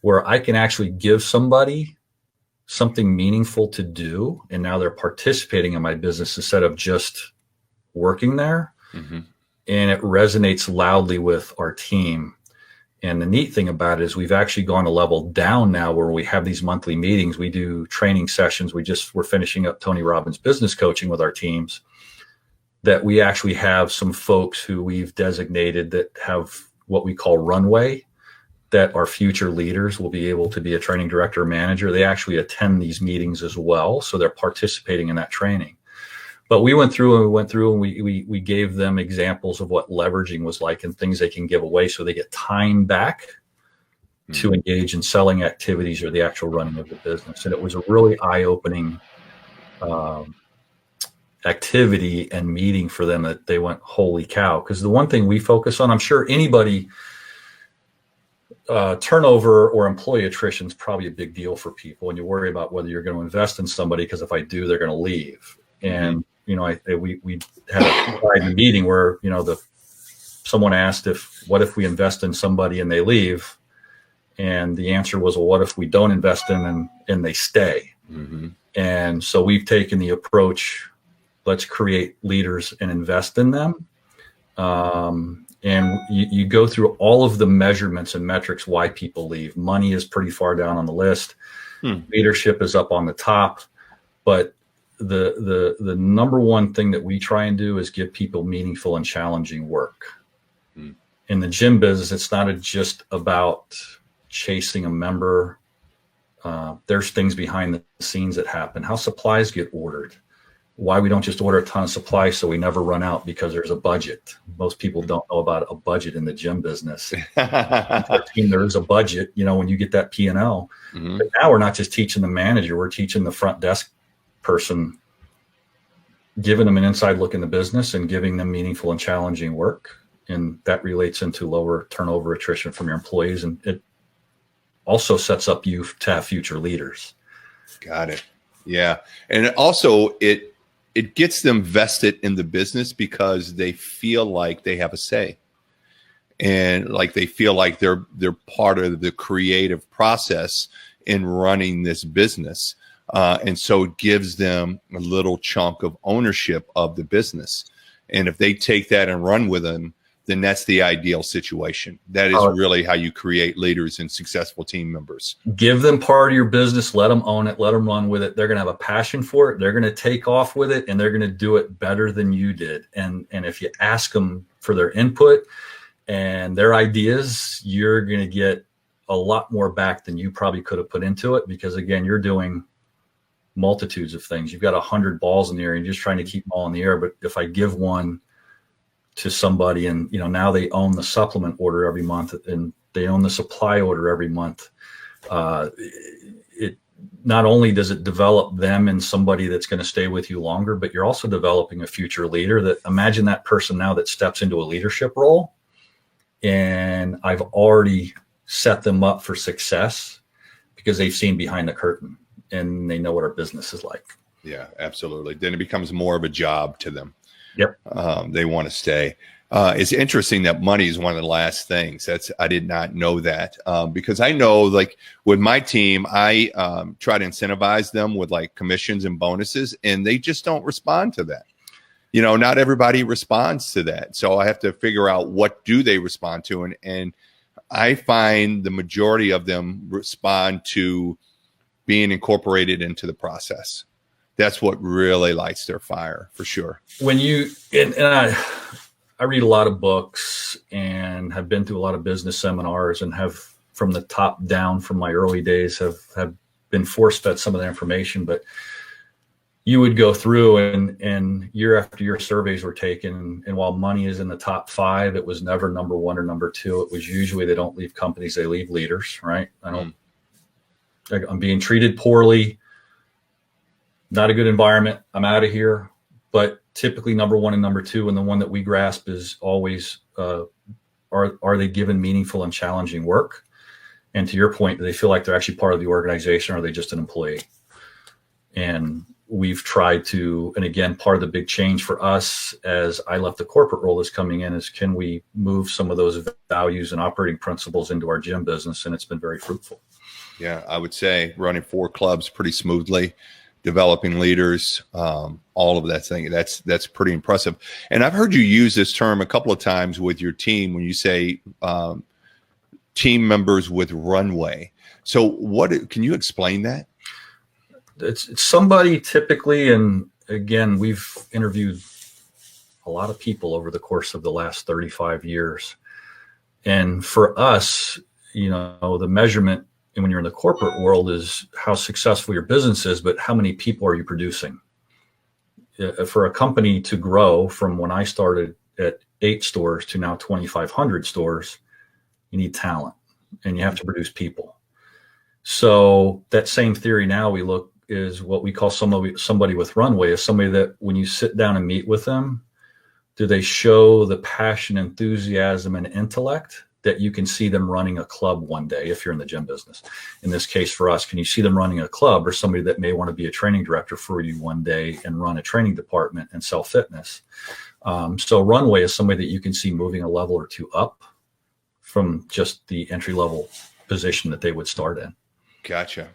[SPEAKER 2] where I can actually give somebody something meaningful to do. And now they're participating in my business instead of just working there. Mm-hmm. And it resonates loudly with our team. And the neat thing about it is we've actually gone a level down now where we have these monthly meetings. We do training sessions. We're finishing up Tony Robbins business coaching with our teams, that we actually have some folks who we've designated that have what we call Runway, that our future leaders will be able to be a training director or manager. They actually attend these meetings as well. So they're participating in that training. But we went through and we gave them examples of what leveraging was like and things they can give away so they get time back to engage in selling activities or the actual running of the business. And it was a really eye-opening activity and meeting for them that they went, holy cow. Because the one thing we focus on, I'm sure anybody, turnover or employee attrition is probably a big deal for people. And you worry about whether you're going to invest in somebody, because if I do, they're going to leave. And we had a slide in the meeting where, someone asked what if we invest in somebody and they leave? And the answer was, well, what if we don't invest in them and they stay? Mm-hmm. And so we've taken the approach, let's create leaders and invest in them. And you go through all of the measurements and metrics why people leave. Money is pretty far down on the list. Leadership is up on the top, but the number one thing that we try and do is give people meaningful and challenging work. In the gym business, it's not just about chasing a member. There's things behind the scenes that happen, how supplies get ordered, why we don't just order a ton of supplies so we never run out because there's a budget. Most people don't know about a budget in the gym business. There is a budget, when you get that P&L. Mm-hmm. But now we're not just teaching the manager, we're teaching the front desk person, giving them an inside look in the business and giving them meaningful and challenging work. And that relates into lower turnover, attrition from your employees. And it also sets up you to have future leaders. Got it.
[SPEAKER 1] Yeah. And also it gets them vested in the business because they feel like they have a say, and like they feel like they're part of the creative process in running this business. And so it gives them a little chunk of ownership of the business. And if they take that and run with them, then that's the ideal situation. That is really how you create leaders and successful team members.
[SPEAKER 2] Give them part of your business, let them own it, let them run with it. They're going to have a passion for it. They're going to take off with it, and they're going to do it better than you did. And if you ask them for their input and their ideas, you're going to get a lot more back than you probably could have put into it, because again, you're doing multitudes of things. You've got 100 balls in the air and you're just trying to keep them all in the air. But if I give one to somebody and, now they own the supplement order every month and they own the supply order every month, it not only does it develop them and somebody that's going to stay with you longer, but you're also developing a future leader. That imagine that person now that steps into a leadership role, and I've already set them up for success because they've seen behind the curtain and they know what our business is like.
[SPEAKER 1] Yeah, absolutely. Then it becomes more of a job to them.
[SPEAKER 2] Yep.
[SPEAKER 1] They want to stay. It's interesting that money is one of the last things. I did not know that, because I know, like with my team, I try to incentivize them with like commissions and bonuses, and they just don't respond to that. Not everybody responds to that. So I have to figure out what do they respond to. And I find the majority of them respond to being incorporated into the process. That's what really lights their fire, for sure.
[SPEAKER 2] When you, and I read a lot of books and have been through a lot of business seminars and have, from the top down from my early days, have been force fed some of the information. But you would go through and year after year surveys were taken. And while money is in the top 5, it was never number 1 or number 2. It was usually they don't leave companies, they leave leaders, right? I'm being treated poorly. Not a good environment. I'm out of here. But typically number 1 and number 2, and the one that we grasp is always, are they given meaningful and challenging work? And to your point, do they feel like they're actually part of the organization, or are they just an employee? And we've tried to, and again, part of the big change for us as I left the corporate role is coming in is, can we move some of those values and operating principles into our gym business? And it's been very fruitful.
[SPEAKER 1] Yeah, I would say running 4 clubs pretty smoothly, developing leaders, all of that thing. That's pretty impressive. And I've heard you use this term a couple of times with your team when you say team members with Runway. So what can you explain that?
[SPEAKER 2] It's somebody typically, and again, we've interviewed a lot of people over the course of the last 35 years. And for us, the measurement, and when you're in the corporate world, is how successful your business is, but how many people are you producing? For a company to grow from when I started at 8 stores to now 2,500 stores, you need talent and you have to produce people. So that same theory now we look is what we call somebody with Runway, is somebody that when you sit down and meet with them, do they show the passion, enthusiasm, and intellect that you can see them running a club one day if you're in the gym business? In this case for us, can you see them running a club, or somebody that may want to be a training director for you one day and run a training department and sell fitness? So Runway is somebody that you can see moving a level or 2 up from just the entry level position that they would start in.
[SPEAKER 1] Gotcha.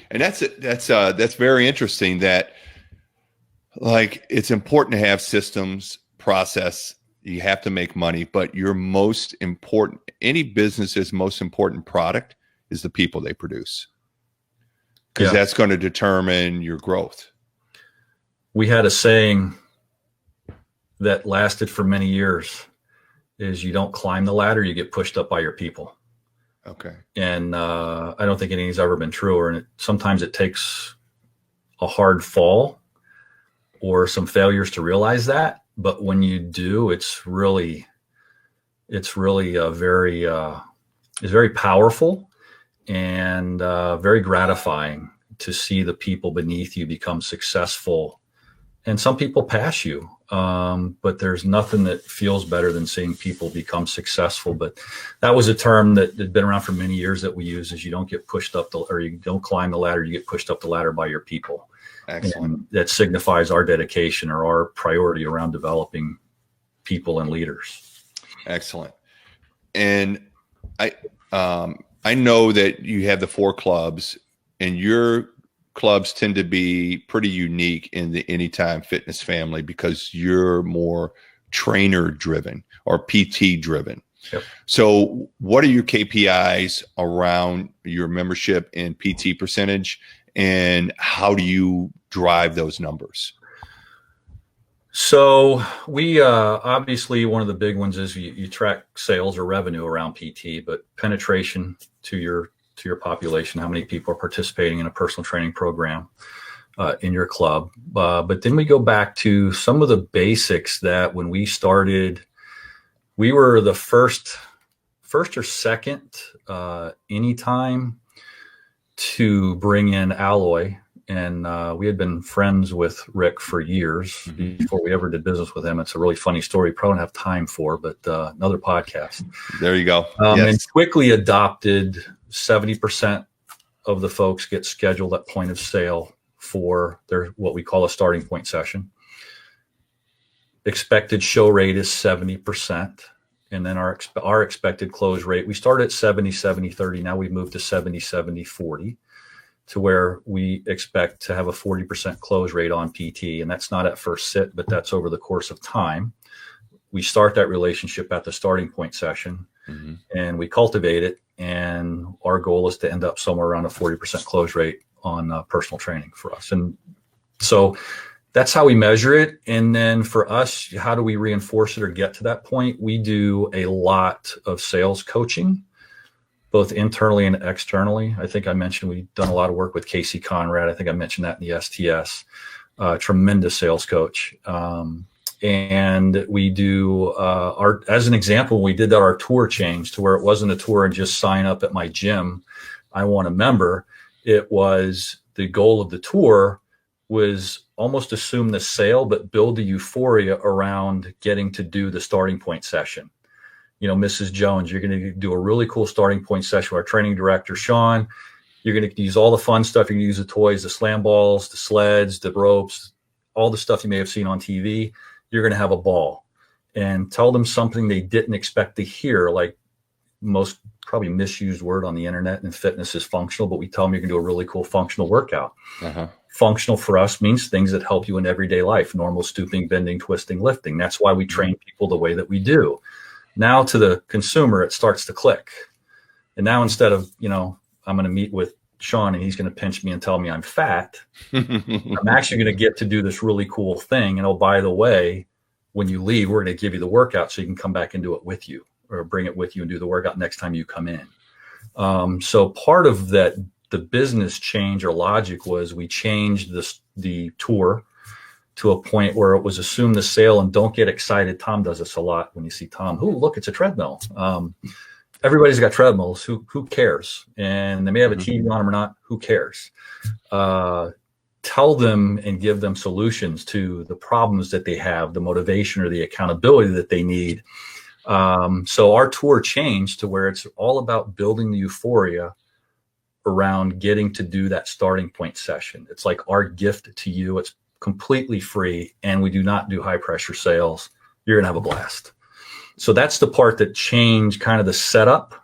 [SPEAKER 1] And that's very interesting, that like it's important to have systems, process. You have to make money, but your most important, any business's most important product is the people they produce, because that's going to determine your growth.
[SPEAKER 2] We had a saying that lasted for many years, is you don't climb the ladder, you get pushed up by your people.
[SPEAKER 1] Okay.
[SPEAKER 2] And I don't think anything's ever been truer. And sometimes it takes a hard fall or some failures to realize that. But when you do, it's really very powerful and very gratifying to see the people beneath you become successful. And some people pass you, but there's nothing that feels better than seeing people become successful. But that was a term that had been around for many years that we use, is you don't get pushed up or you don't climb the ladder, you get pushed up the ladder by your people.
[SPEAKER 1] Excellent.
[SPEAKER 2] And that signifies our dedication or our priority around developing people and leaders.
[SPEAKER 1] Excellent. And I know that you have the 4 clubs, and your clubs tend to be pretty unique in the Anytime Fitness family because you're more trainer driven or PT driven.
[SPEAKER 2] Yep.
[SPEAKER 1] So what are your KPIs around your membership and PT percentage, and how do you drive those numbers?
[SPEAKER 2] So we obviously, one of the big ones is you track sales or revenue around PT, but penetration to your population, how many people are participating in a personal training program in your club. But then we go back to some of the basics that when we started, we were the first or second Anytime to bring in alloy. And we had been friends with Rick for years before we ever did business with him. It's a really funny story. Probably don't have time for, but another podcast.
[SPEAKER 1] There you go.
[SPEAKER 2] Yes. And quickly adopted 70% of the folks get scheduled at point of sale for their what we call a starting point session. Expected show rate is 70%. And then our expected close rate, we started at 70, 70, 30. Now we've moved to 70, 70, 40. To where we expect to have a 40% close rate on PT. And that's not at first sit, but that's over the course of time. We start that relationship at the starting point session and we cultivate it. And our goal is to end up somewhere around a 40% close rate on personal training for us. And so that's how we measure it. And then for us, how do we reinforce it or get to that point? We do a lot of sales coaching, both internally and externally. I think I mentioned we've done a lot of work with Casey Conrad. I think I mentioned that in the STS. Tremendous sales coach. And we do as an example, we did our tour change to where it wasn't a tour and just sign up at my gym, I want a member. It was the goal of the tour was almost assume the sale, but build the euphoria around getting to do the starting point session. Mrs. Jones, you're going to do a really cool starting point session with our training director, Sean. You're going to use all the fun stuff. You're going to use the toys, the slam balls, the sleds, the ropes, all the stuff you may have seen on TV. You're going to have a ball, and tell them something they didn't expect to hear. Like, most probably misused word on the internet in fitness is functional, but we tell them you can do a really cool functional workout. Functional for us means things that help you in everyday life, normal stooping, bending, twisting, lifting. That's why we train people the way that we do. Now to the consumer, it starts to click. And now instead of, I'm going to meet with Sean and he's going to pinch me and tell me I'm fat, I'm actually going to get to do this really cool thing. And oh, by the way, when you leave, we're going to give you the workout so you can come back and do it with you, or bring it with you and do the workout next time you come in. So part of that, the business change or logic was we changed the tour to a point where it was assume the sale and don't get excited. Tom does this a lot. When you see Tom, oh, look, it's a treadmill. Everybody's got treadmills. Who cares? And they may have a TV on them or not. Who cares? Tell them and give them solutions to the problems that they have, the motivation or the accountability that they need. So our tour changed to where it's all about building the euphoria around getting to do that starting point session. It's like our gift to you. It's completely free, and we do not do high pressure sales. You're going to have a blast. So that's the part that changed kind of the setup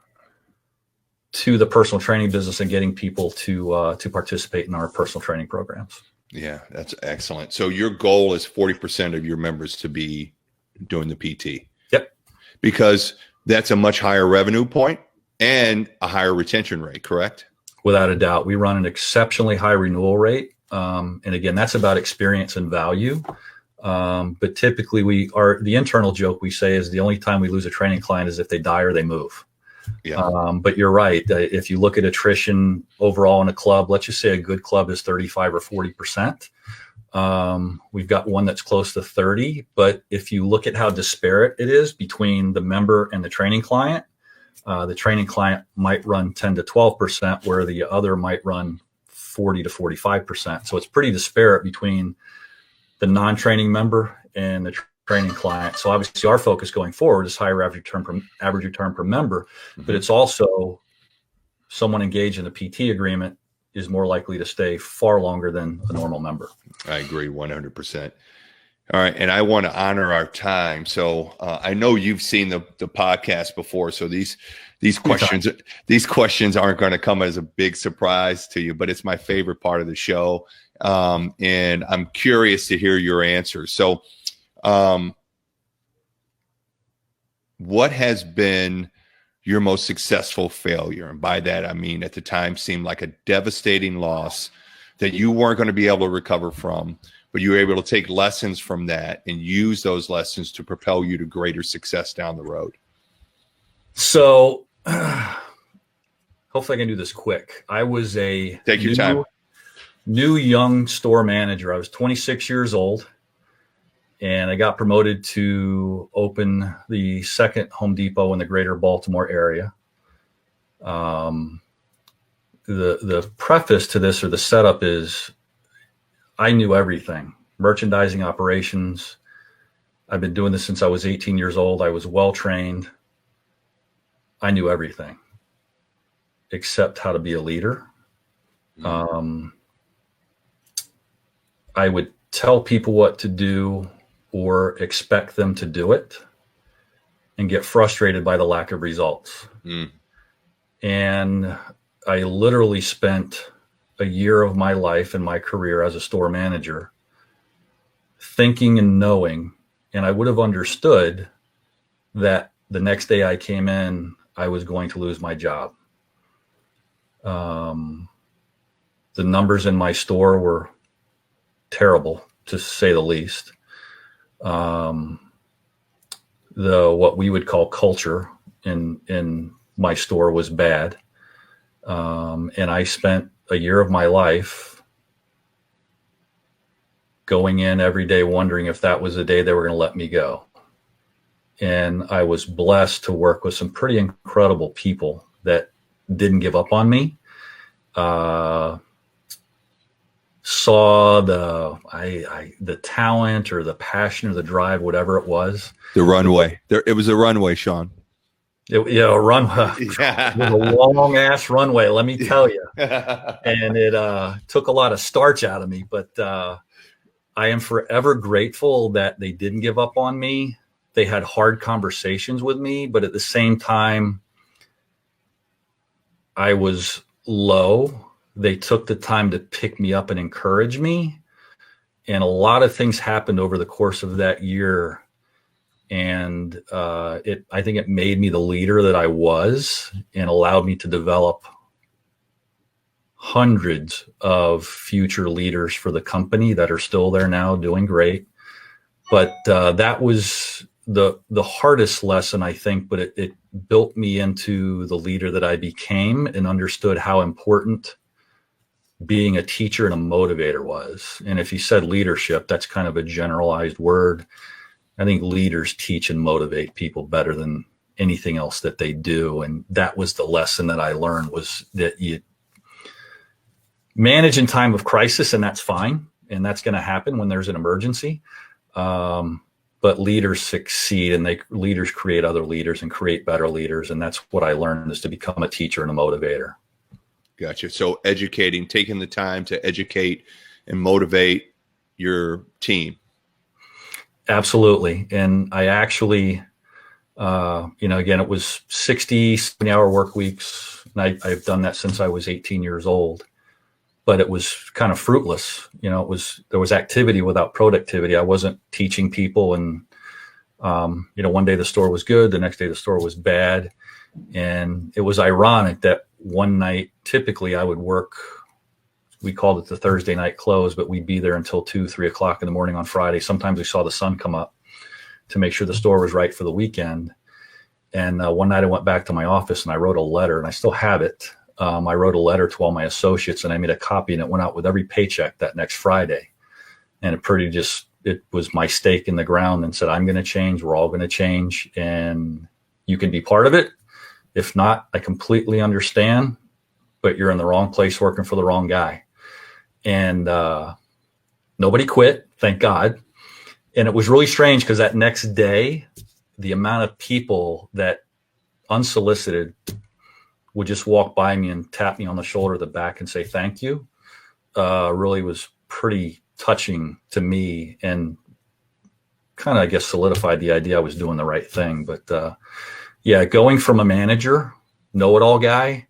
[SPEAKER 2] to the personal training business and getting people to participate in our personal training programs.
[SPEAKER 1] Yeah, that's excellent. So your goal is 40% of your members to be doing the PT.
[SPEAKER 2] Yep.
[SPEAKER 1] Because that's a much higher revenue point and a higher retention rate, correct?
[SPEAKER 2] Without a doubt. We run an exceptionally high renewal rate. And again, that's about experience and value. But typically the internal joke we say is the only time we lose a training client is if they die or they move. Yeah. But you're right. If you look at attrition overall in a club, let's just say a good club is 35 or 40%. We've got one that's close to 30, but if you look at how disparate it is between the member and the training client might run 10 to 12%, where the other might run 40 to 45%. So it's pretty disparate between the non-training member and the training client. So obviously our focus going forward is higher average return per member, but it's also someone engaged in a PT agreement is more likely to stay far longer than a normal member.
[SPEAKER 1] I agree 100%. All right. And I want to honor our time. So I know you've seen the podcast before. So these questions aren't going to come as a big surprise to you, but it's my favorite part of the show. And I'm curious to hear your answers. So what has been your most successful failure? And by that, I mean, at the time seemed like a devastating loss that you weren't going to be able to recover from, but you were able to take lessons from that and use those lessons to propel you to greater success down the road.
[SPEAKER 2] So hopefully I can do this quick. I was
[SPEAKER 1] Take your time.
[SPEAKER 2] New young store manager. I was 26 years old, and I got promoted to open the second Home Depot in the greater Baltimore area. The preface to this, or the setup, is I knew everything. Merchandising, operations. I've been doing this since I was 18 years old. I was well trained. I knew everything except how to be a leader. I would tell people what to do or expect them to do it and get frustrated by the lack of results. And I literally spent a year of my life and my career as a store manager thinking and knowing, and I would have understood that the next day I came in, I was going to lose my job. The numbers in my store were terrible, to say the least. What we would call culture in my store was bad. And I spent a year of my life going in every day wondering if that was the day they were going to let me go. And I was blessed to work with some pretty incredible people that didn't give up on me. Saw the talent or the passion or the drive, whatever it was.
[SPEAKER 1] The runway. It was a runway, Sean.
[SPEAKER 2] Run
[SPEAKER 1] Yeah.
[SPEAKER 2] it was a long ass runway, let me tell you. And it took a lot of starch out of me, but I am forever grateful that they didn't give up on me. They had hard conversations with me, but at the same time, I was low. They took the time to pick me up and encourage me. And a lot of things happened over the course of that year. And I think it made me the leader that I was and allowed me to develop hundreds of future leaders for the company that are still there now doing great. But that was the hardest lesson, I think, but it built me into the leader that I became and understood how important being a teacher and a motivator was. And if you said leadership, that's kind of a generalized word. I think leaders teach and motivate people better than anything else that they do. And that was the lesson that I learned, was that you manage in time of crisis, and that's fine. And that's going to happen when there's an emergency. But leaders succeed, and leaders create other leaders and create better leaders. And that's what I learned, is to become a teacher and a motivator.
[SPEAKER 1] Gotcha. So educating, taking the time to educate and motivate your team.
[SPEAKER 2] Absolutely. And I actually, again, it was 60, 70-hour work weeks. And I've done that since I was 18 years old, but it was kind of fruitless. There was activity without productivity. I wasn't teaching people. And, one day the store was good. The next day the store was bad. And it was ironic that one night, typically I would work, we called it the Thursday night close, but we'd be there until 2, 3 o'clock in the morning on Friday. Sometimes we saw the sun come up to make sure the store was right for the weekend. And one night I went back to my office and I wrote a letter, and I still have it. I wrote a letter to all my associates, and I made a copy, and it went out with every paycheck that next Friday. And it was my stake in the ground, and said, I'm going to change. We're all going to change, and you can be part of it. If not, I completely understand, but you're in the wrong place working for the wrong guy. And nobody quit, thank God. And it was really strange, because that next day, the amount of people that unsolicited would just walk by me and tap me on the shoulder, the back, and say thank you, really was pretty touching to me, and kind of, I guess, solidified the idea I was doing the right thing. But going from a manager, know-it-all guy,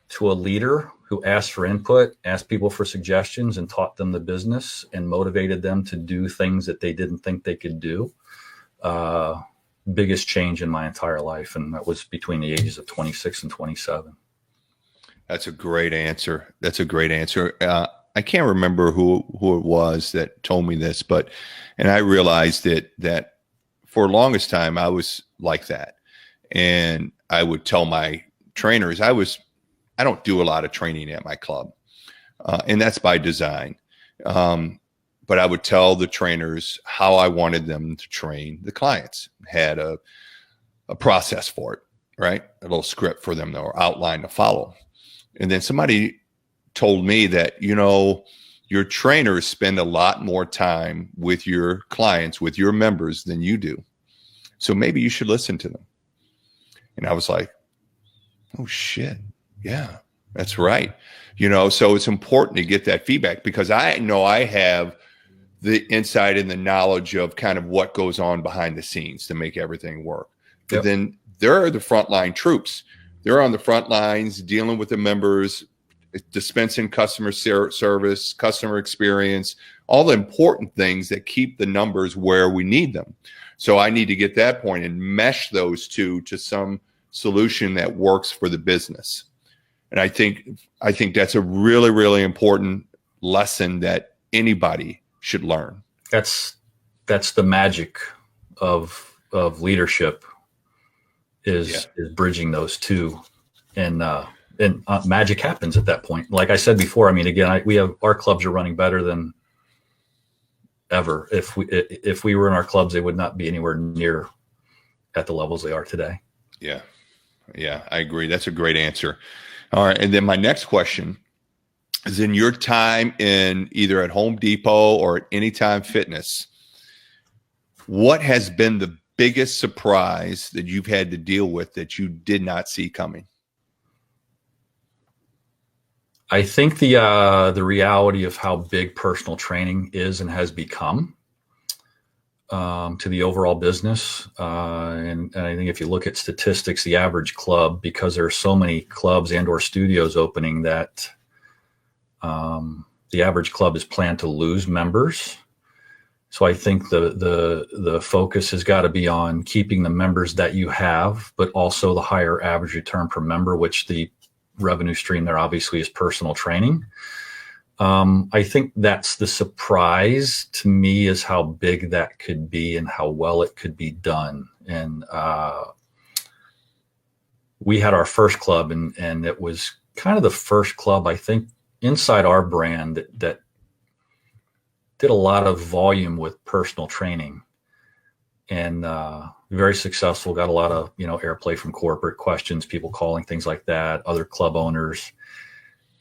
[SPEAKER 2] to a leader who asked for input, asked people for suggestions, and taught them the business and motivated them to do things that they didn't think they could do. Biggest change in my entire life. And that was between the ages of 26 and 27.
[SPEAKER 1] That's a great answer. I can't remember who it was that told me this, and I realized that for the longest time I was like that. And I would tell my trainers, I don't do a lot of training at my club, and that's by design. But I would tell the trainers how I wanted them to train the clients. Had a process for it, right? A little script for them, or outline to follow. And then somebody told me that, your trainers spend a lot more time with your clients, with your members, than you do. So maybe you should listen to them. And I was like, oh shit. Yeah, that's right. So it's important to get that feedback, because I know I have the insight and the knowledge of kind of what goes on behind the scenes to make everything work. But
[SPEAKER 2] Yep.
[SPEAKER 1] Then there are the frontline troops. They're on the front lines dealing with the members, dispensing customer service, customer experience, all the important things that keep the numbers where we need them. So I need to get that point and mesh those two to some solution that works for the business. And I think that's a really, really important lesson that anybody should learn.
[SPEAKER 2] That's the magic of leadership, is bridging those two, and magic happens at that point. Like I said before, I mean, again, our clubs are running better than ever. If we were in our clubs, they would not be anywhere near at the levels they are today.
[SPEAKER 1] Yeah, I agree. That's a great answer. All right, and then my next question is, in your time in either at Home Depot or at Anytime Fitness, what has been the biggest surprise that you've had to deal with that you did not see coming?
[SPEAKER 2] I think the reality of how big personal training is and has become to the overall business. And I think if you look at statistics, the average club, because there are so many clubs and or studios opening, that the average club is planned to lose members. So I think the focus has got to be on keeping the members that you have, but also the higher average return per member, which the revenue stream there obviously is personal training. I think that's the surprise to me, is how big that could be and how well it could be done. And we had our first club, and it was kind of the first club, I think, inside our brand that did a lot of volume with personal training, and very successful. Got a lot of airplay from corporate questions, people calling, things like that, other club owners.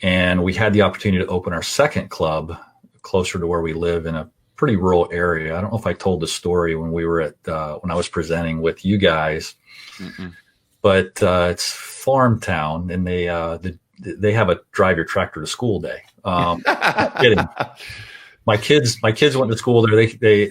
[SPEAKER 2] And we had the opportunity to open our second club closer to where we live in a pretty rural area. I don't know if I told the story when we were when I was presenting with you guys, but it's farm town, and they have a drive your tractor to school day. Kidding. My kids went to school there. They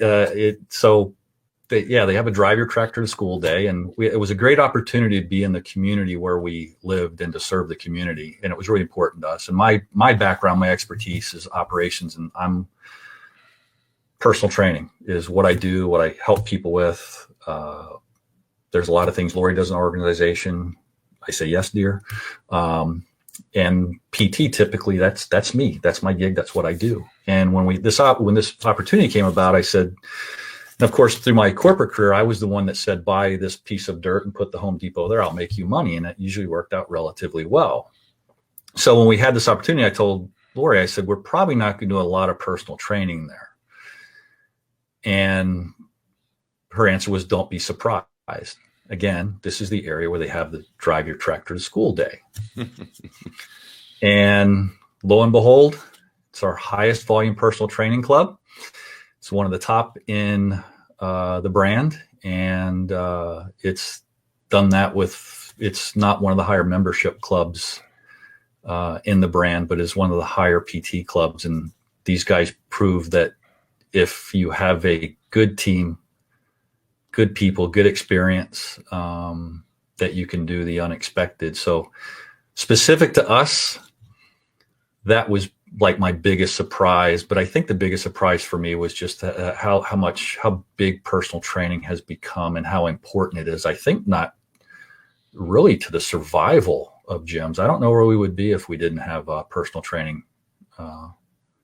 [SPEAKER 2] have a drive your tractor to school day, and it was a great opportunity to be in the community where we lived and to serve the community, and it was really important to us. And my background, my expertise is operations, and I'm personal training is what I do, what I help people with. There's a lot of things Lori does in our organization. I say yes, dear. And PT, typically that's me. That's my gig. That's what I do. And when this opportunity came about, I said, and of course, through my corporate career, I was the one that said, buy this piece of dirt and put the Home Depot there. I'll make you money. And it usually worked out relatively well. So when we had this opportunity, I told Lori, I said, we're probably not going to do a lot of personal training there. And her answer was, don't be surprised. Again, this is the area where they have the drive your tractor to school day. And lo and behold, it's our highest volume personal training club. It's one of the top in the brand, and it's done that with, it's not one of the higher membership clubs in the brand, but is one of the higher PT clubs. And these guys prove that if you have a good team, good people, good experience, that you can do the unexpected. So specific to us, that was like my biggest surprise. But I think the biggest surprise for me was just how big personal training has become and how important it is. I think not really to the survival of gyms. I don't know where we would be if we didn't have personal training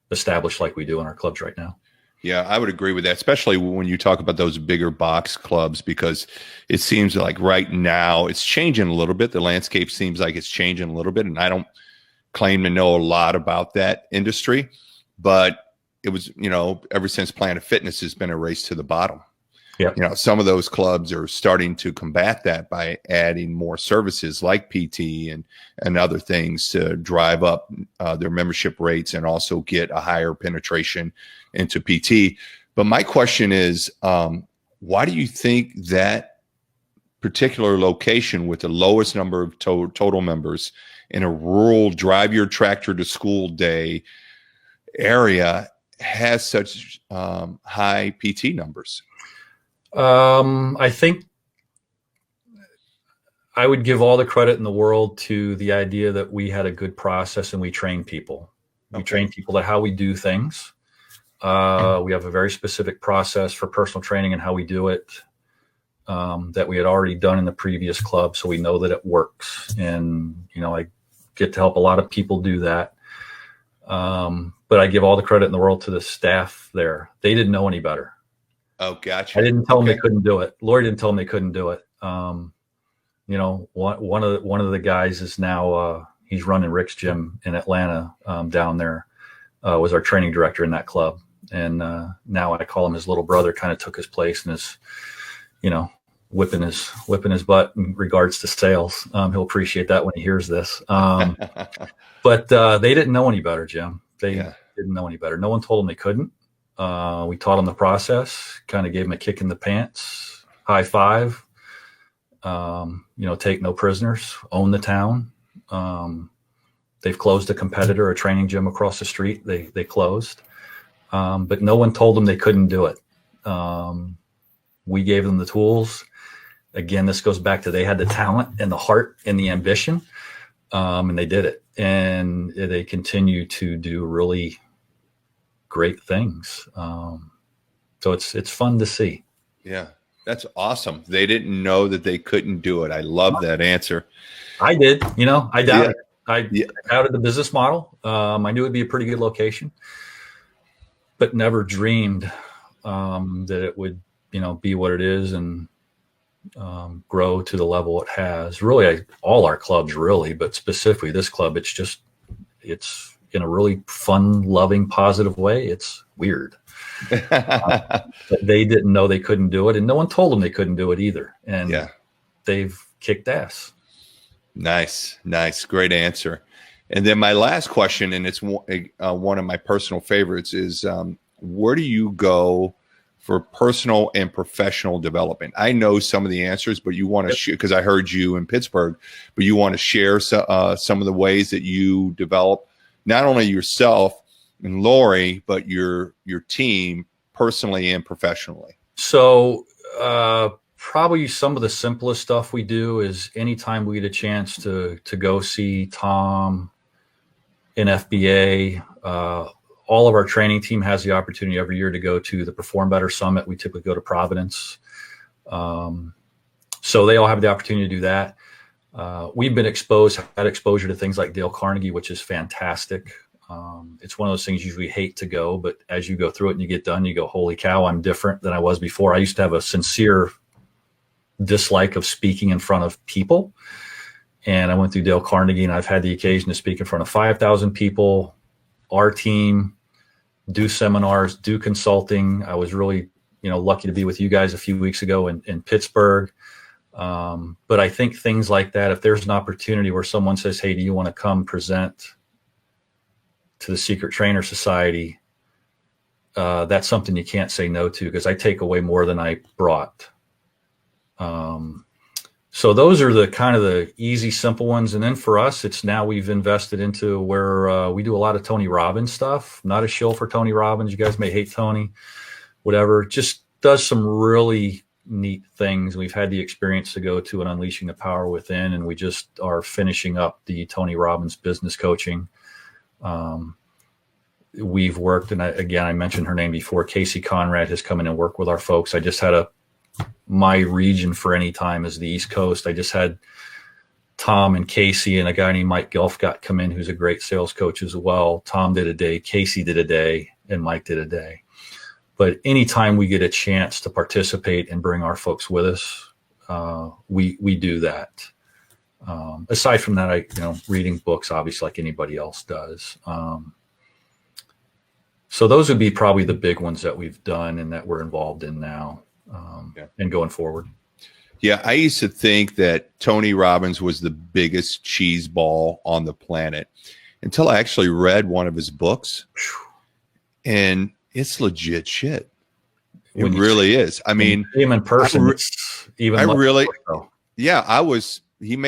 [SPEAKER 2] established like we do in our clubs right now.
[SPEAKER 1] Yeah, I would agree with that, especially when you talk about those bigger box clubs, because it seems like right now it's changing a little bit. The landscape seems like it's changing a little bit, and I don't claim to know a lot about that industry, but it was, ever since Planet Fitness has been a race to the bottom.
[SPEAKER 2] Yeah.
[SPEAKER 1] Some of those clubs are starting to combat that by adding more services like PT and other things to drive up their membership rates and also get a higher penetration into PT. But my question is, why do you think that particular location with the lowest number of total members in a rural drive your tractor to school day area has such high PT numbers?
[SPEAKER 2] I think I would give all the credit in the world to the idea that we had a good process and we train people. We train people at how we do things. We have a very specific process for personal training and how we do it, that we had already done in the previous club. So we know that it works. And, I get to help a lot of people do that. But I give all the credit in the world to the staff there. They didn't know any better.
[SPEAKER 1] Oh, gotcha.
[SPEAKER 2] I didn't tell them they couldn't do it. Lori didn't tell them they couldn't do it. One of the guys is now he's running Rick's gym in Atlanta down there. Was our training director in that club, and now I call him his little brother. Kind of took his place and is, whipping his butt in regards to sales. He'll appreciate that when he hears this. But they didn't know any better, Jim. They didn't know any better. No one told them they couldn't. We taught them the process, kind of gave them a kick in the pants, high five, take no prisoners, own the town. They've closed a competitor, a training gym across the street. They closed, but no one told them they couldn't do it. We gave them the tools. Again, this goes back to they had the talent and the heart and the ambition, and they did it. And they continue to do really great things. So it's fun to see.
[SPEAKER 1] Yeah, that's awesome. They didn't know that they couldn't do it. I love that answer.
[SPEAKER 2] I did. I doubted. I doubted the business model. I knew it'd be a pretty good location, but never dreamed that it would, be what it is and grow to the level it has. Really, all our clubs, really, but specifically this club, it's in a really fun, loving, positive way. It's weird. But they didn't know they couldn't do it, and no one told them they couldn't do it either. And they've kicked ass.
[SPEAKER 1] Nice. Great answer. And then my last question, and it's one of my personal favorites, is where do you go for personal and professional development? I know some of the answers, but you want to share, because I heard you in Pittsburgh, but you want to share some of the ways that you develop not only yourself and Lori, but your team personally and professionally.
[SPEAKER 2] So probably some of the simplest stuff we do is anytime we get a chance to go see Tom in FBA, all of our training team has the opportunity every year to go to the Perform Better Summit. We typically go to Providence. So they all have the opportunity to do that. We've been had exposure to things like Dale Carnegie, which is fantastic. It's one of those things you usually hate to go, but as you go through it and you get done, you go, holy cow, I'm different than I was before. I used to have a sincere dislike of speaking in front of people. And I went through Dale Carnegie, and I've had the occasion to speak in front of 5,000 people, our team, do seminars, do consulting. I was really, lucky to be with you guys a few weeks ago in Pittsburgh. But I think things like that, if there's an opportunity where someone says, hey, do you want to come present to the Secret Trainer Society? That's something you can't say no to, because I take away more than I brought. So those are the kind of the easy, simple ones. And then for us, it's now we've invested into where we do a lot of Tony Robbins stuff. Not a shill for Tony Robbins. You guys may hate Tony, whatever. Just does some really neat things. We've had the experience to go to an Unleashing the Power Within, and we just are finishing up the Tony Robbins business coaching. We've worked, and I mentioned her name before, Casey Conrad has come in and worked with our folks. I just had my region for any time is the East Coast. I just had Tom and Casey and a guy named Mike Gelfgott come in, who's a great sales coach as well. Tom did a day, Casey did a day, and Mike did a day. But anytime we get a chance to participate and bring our folks with us, we do that. Aside from that, reading books, obviously, like anybody else does. So those would be probably the big ones that we've done and that we're involved in now, and going forward.
[SPEAKER 1] Yeah, I used to think that Tony Robbins was the biggest cheese ball on the planet until I actually read one of his books, and it's legit shit. It really is. I mean,
[SPEAKER 2] him in person,
[SPEAKER 1] he made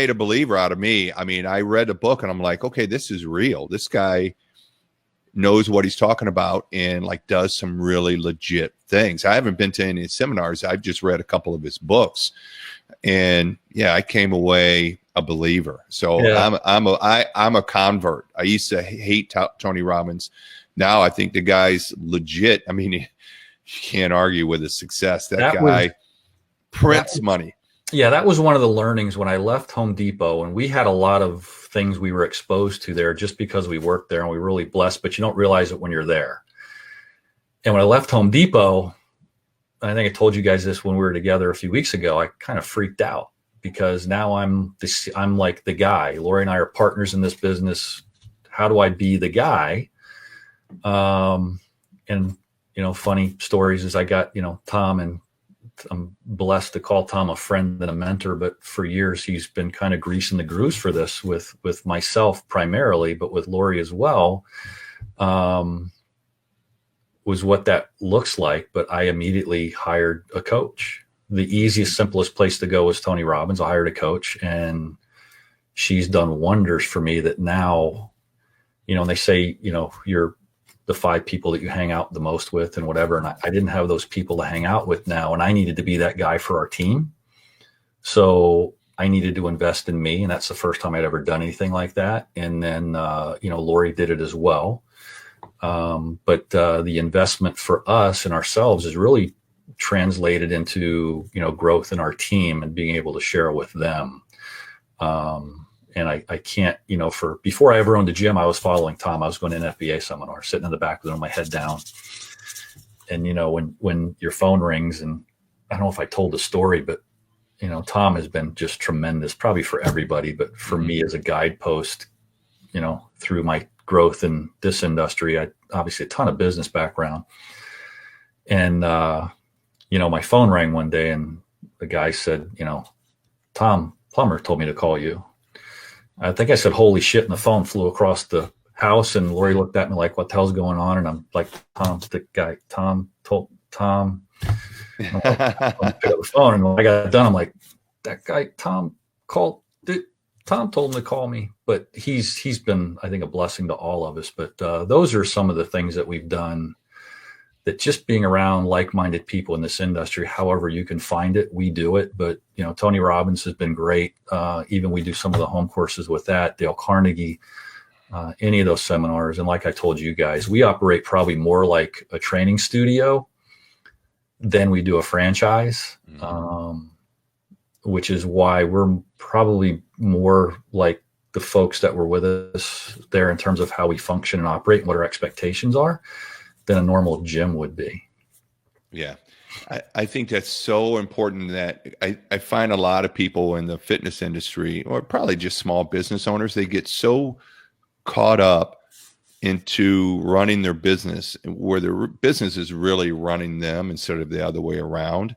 [SPEAKER 1] a believer out of me. I mean, I read the book and I'm like, okay, this is real. This guy knows what he's talking about and does some really legit things. I haven't been to any seminars. I've just read a couple of his books, and I came away a believer. So I'm a convert. I used to hate Tony Robbins. Now I think the guy's legit. I mean, you can't argue with his success. That guy prints money.
[SPEAKER 2] Yeah, that was one of the learnings when I left Home Depot, and we had a lot of things we were exposed to there just because we worked there and we were really blessed, but you don't realize it when you're there. And when I left Home Depot, I think I told you guys this when we were together a few weeks ago, I kind of freaked out because now I'm like the guy. Lori and I are partners in this business. How do I be the guy? And funny stories is I got, Tom, and I'm blessed to call Tom a friend and a mentor, but for years he's been kind of greasing the grooves for this with myself primarily, but with Lori as well, was what that looks like. But I immediately hired a coach. the easiest, simplest place to go was Tony Robbins. I hired a coach, and she's done wonders for me. That now, and they say, you're the 5 people that you hang out the most with and whatever. And I didn't have those people to hang out with now. And I needed to be that guy for our team. So I needed to invest in me. And that's the first time I'd ever done anything like that. And then, Lori did it as well. But the investment for us and ourselves is really translated into, growth in our team and being able to share with them. And I can't, before I ever owned a gym, I was following Tom. I was going to an FBA seminar, sitting in the back with my head down. And, when your phone rings, and I don't know if I told the story, but, Tom has been just tremendous, probably for everybody, but for me as a guidepost, through my growth in this industry. I obviously a ton of business background. And, my phone rang one day, and the guy said, Tom Plummer told me to call you. I think I said, holy shit. And the phone flew across the house, and Lori looked at me like, what the hell's going on? And I'm like, Tom's the guy. Tom told Tom. Pick up the phone, and when I got done, I'm like, that guy, Tom called. Tom told him to call me, but he's been, I think, a blessing to all of us. But those are some of the things that we've done, that just being around like-minded people in this industry, however you can find it, we do it. But, Tony Robbins has been great. Even we do some of the home courses with that, Dale Carnegie, any of those seminars. And like I told you guys, we operate probably more like a training studio than we do a franchise, which is why we're probably more like the folks that were with us there in terms of how we function and operate and what our expectations are than a normal gym would be.
[SPEAKER 1] Yeah. I think that's so important, that I find a lot of people in the fitness industry, or probably just small business owners, they get so caught up into running their business where their business is really running them instead of the other way around,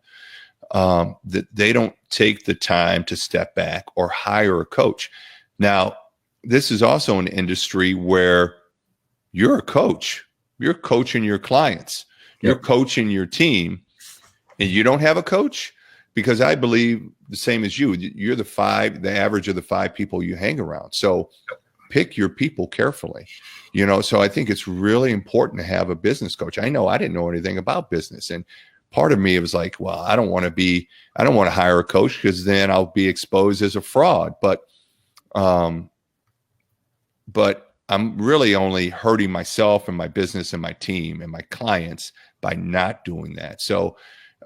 [SPEAKER 1] that they don't take the time to step back or hire a coach. Now, this is also an industry where you're a coach. You're coaching your clients. You're coaching your team, and you don't have a coach, because I believe the same as you. You're the average of the 5 people you hang around. So pick your people carefully, so I think it's really important to have a business coach. I know I didn't know anything about business, and part of me was like, well, I don't want to hire a coach, because then I'll be exposed as a fraud. But I'm really only hurting myself and my business and my team and my clients by not doing that. So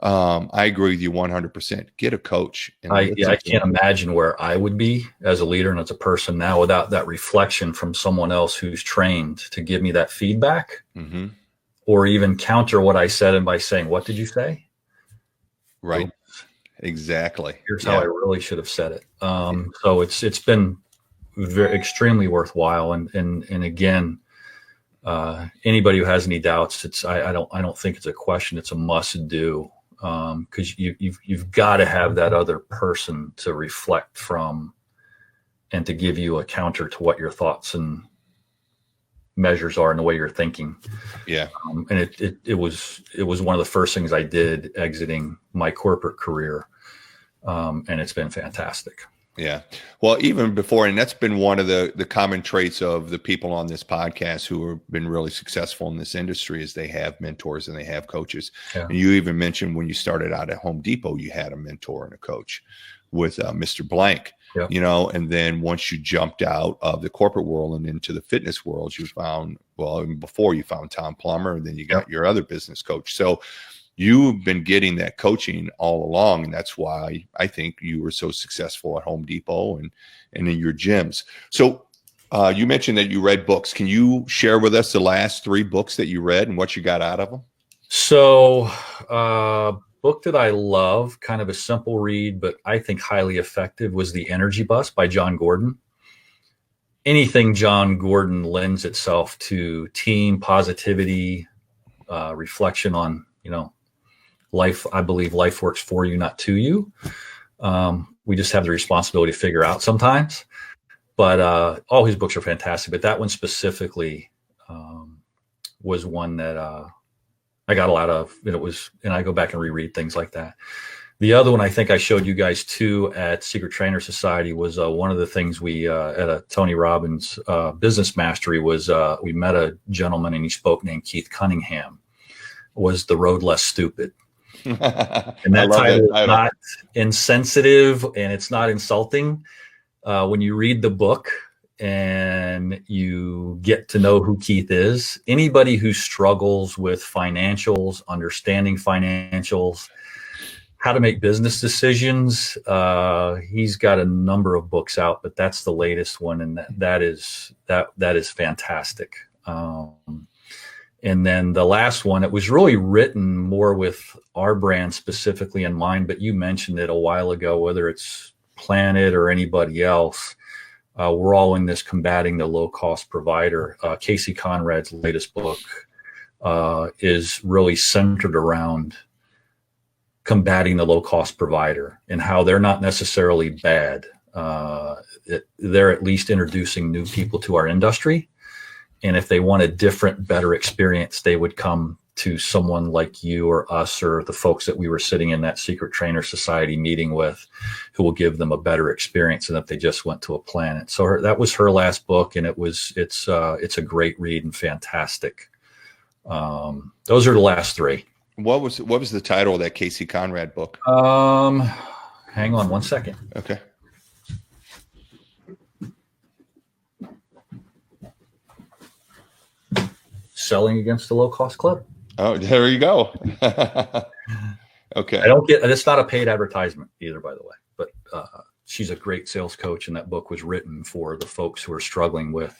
[SPEAKER 1] I agree with you 100%. Get a coach.
[SPEAKER 2] I can't imagine where I would be as a leader and as a person now without that reflection from someone else who's trained to give me that feedback, or even counter what I said, and by saying, what did you say?
[SPEAKER 1] Right. Exactly.
[SPEAKER 2] Here's how I really should have said it. So it's been extremely worthwhile. And again, anybody who has any doubts, I don't think it's a question. It's a must do. Cause you've got to have that other person to reflect from, and to give you a counter to what your thoughts and measures are and the way you're thinking.
[SPEAKER 1] Yeah.
[SPEAKER 2] And it was one of the first things I did exiting my corporate career. And it's been fantastic.
[SPEAKER 1] Yeah. Well, even before, and that's been one of the common traits of the people on this podcast who have been really successful in this industry, is they have mentors and they have coaches. Yeah. And you even mentioned when you started out at Home Depot, you had a mentor and a coach with Mr. Blank, and then once you jumped out of the corporate world and into the fitness world, you found, even before you found Tom Plummer, and then you got your other business coach. So you've been getting that coaching all along, and that's why I think you were so successful at Home Depot and in your gyms. So you mentioned that you read books. Can you share with us the last 3 books that you read and what you got out of them?
[SPEAKER 2] So book that I love, kind of a simple read, but I think highly effective, was The Energy Bus by John Gordon. Anything John Gordon lends itself to team positivity, reflection on, life. I believe life works for you, not to you. We just have the responsibility to figure out sometimes, but all his books are fantastic. But that one specifically was one that I got a lot of. And I go back and reread things like that. The other one I think I showed you guys too at Secret Trainer Society was one of the things we at a Tony Robbins Business Mastery was we met a gentleman and he spoke named Keith Cunningham. Was The Road Less Stupid? And that title is not insensitive and it's not insulting. When you read the book and you get to know who Keith is, anybody who struggles with financials, understanding financials, how to make business decisions, he's got a number of books out, but that's the latest one, and that is fantastic. And then the last one, it was really written more with our brand specifically in mind, but you mentioned it a while ago, whether it's Planet or anybody else, we're all in this combating the low-cost provider. Casey Conrad's latest book is really centered around combating the low-cost provider and how they're not necessarily bad. They're at least introducing new people to our industry. And if they want a different, better experience, they would come to someone like you or us or the folks that we were sitting in that Secret Trainer Society meeting with, who will give them a better experience than if they just went to a Planet. So that was her last book, and it's a great read and fantastic. Those are the last three.
[SPEAKER 1] What was the title of that Casey Conrad book?
[SPEAKER 2] Hang on one second.
[SPEAKER 1] Okay.
[SPEAKER 2] Selling Against the Low Cost Club.
[SPEAKER 1] Oh, there you go. Okay.
[SPEAKER 2] It's not a paid advertisement either, by the way, but she's a great sales coach, and that book was written for the folks who are struggling with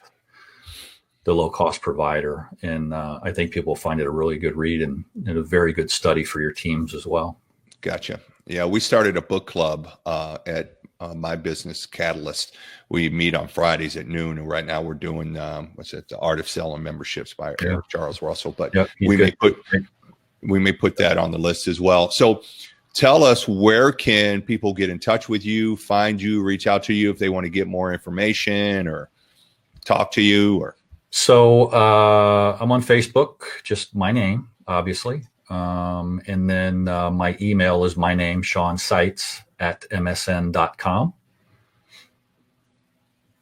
[SPEAKER 2] the low cost provider. And I think people find it a really good read and a very good study for your teams as well.
[SPEAKER 1] Gotcha. Yeah. We started a book club at my business Catalyst. We meet on Fridays at noon. And right now we're doing, The Art of Selling Memberships by Eric Charles Russell, but we may put that on the list as well. So tell us, where can people get in touch with you, find you, reach out to you if they want to get more information or talk to you? Or
[SPEAKER 2] So I'm on Facebook, just my name, obviously. And then my email is my name, Sean Seitz @msn.com.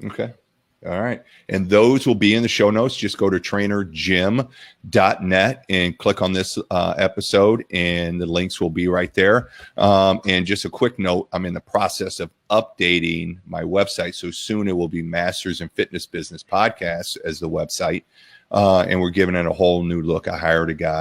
[SPEAKER 1] Okay. All right. And those will be in the show notes. Just go to trainerjim.net and click on this episode, and the links will be right there. And just a quick note, I'm in the process of updating my website. So soon it will be Masters in Fitness Business Podcast as the website. And we're giving it a whole new look. I hired a guy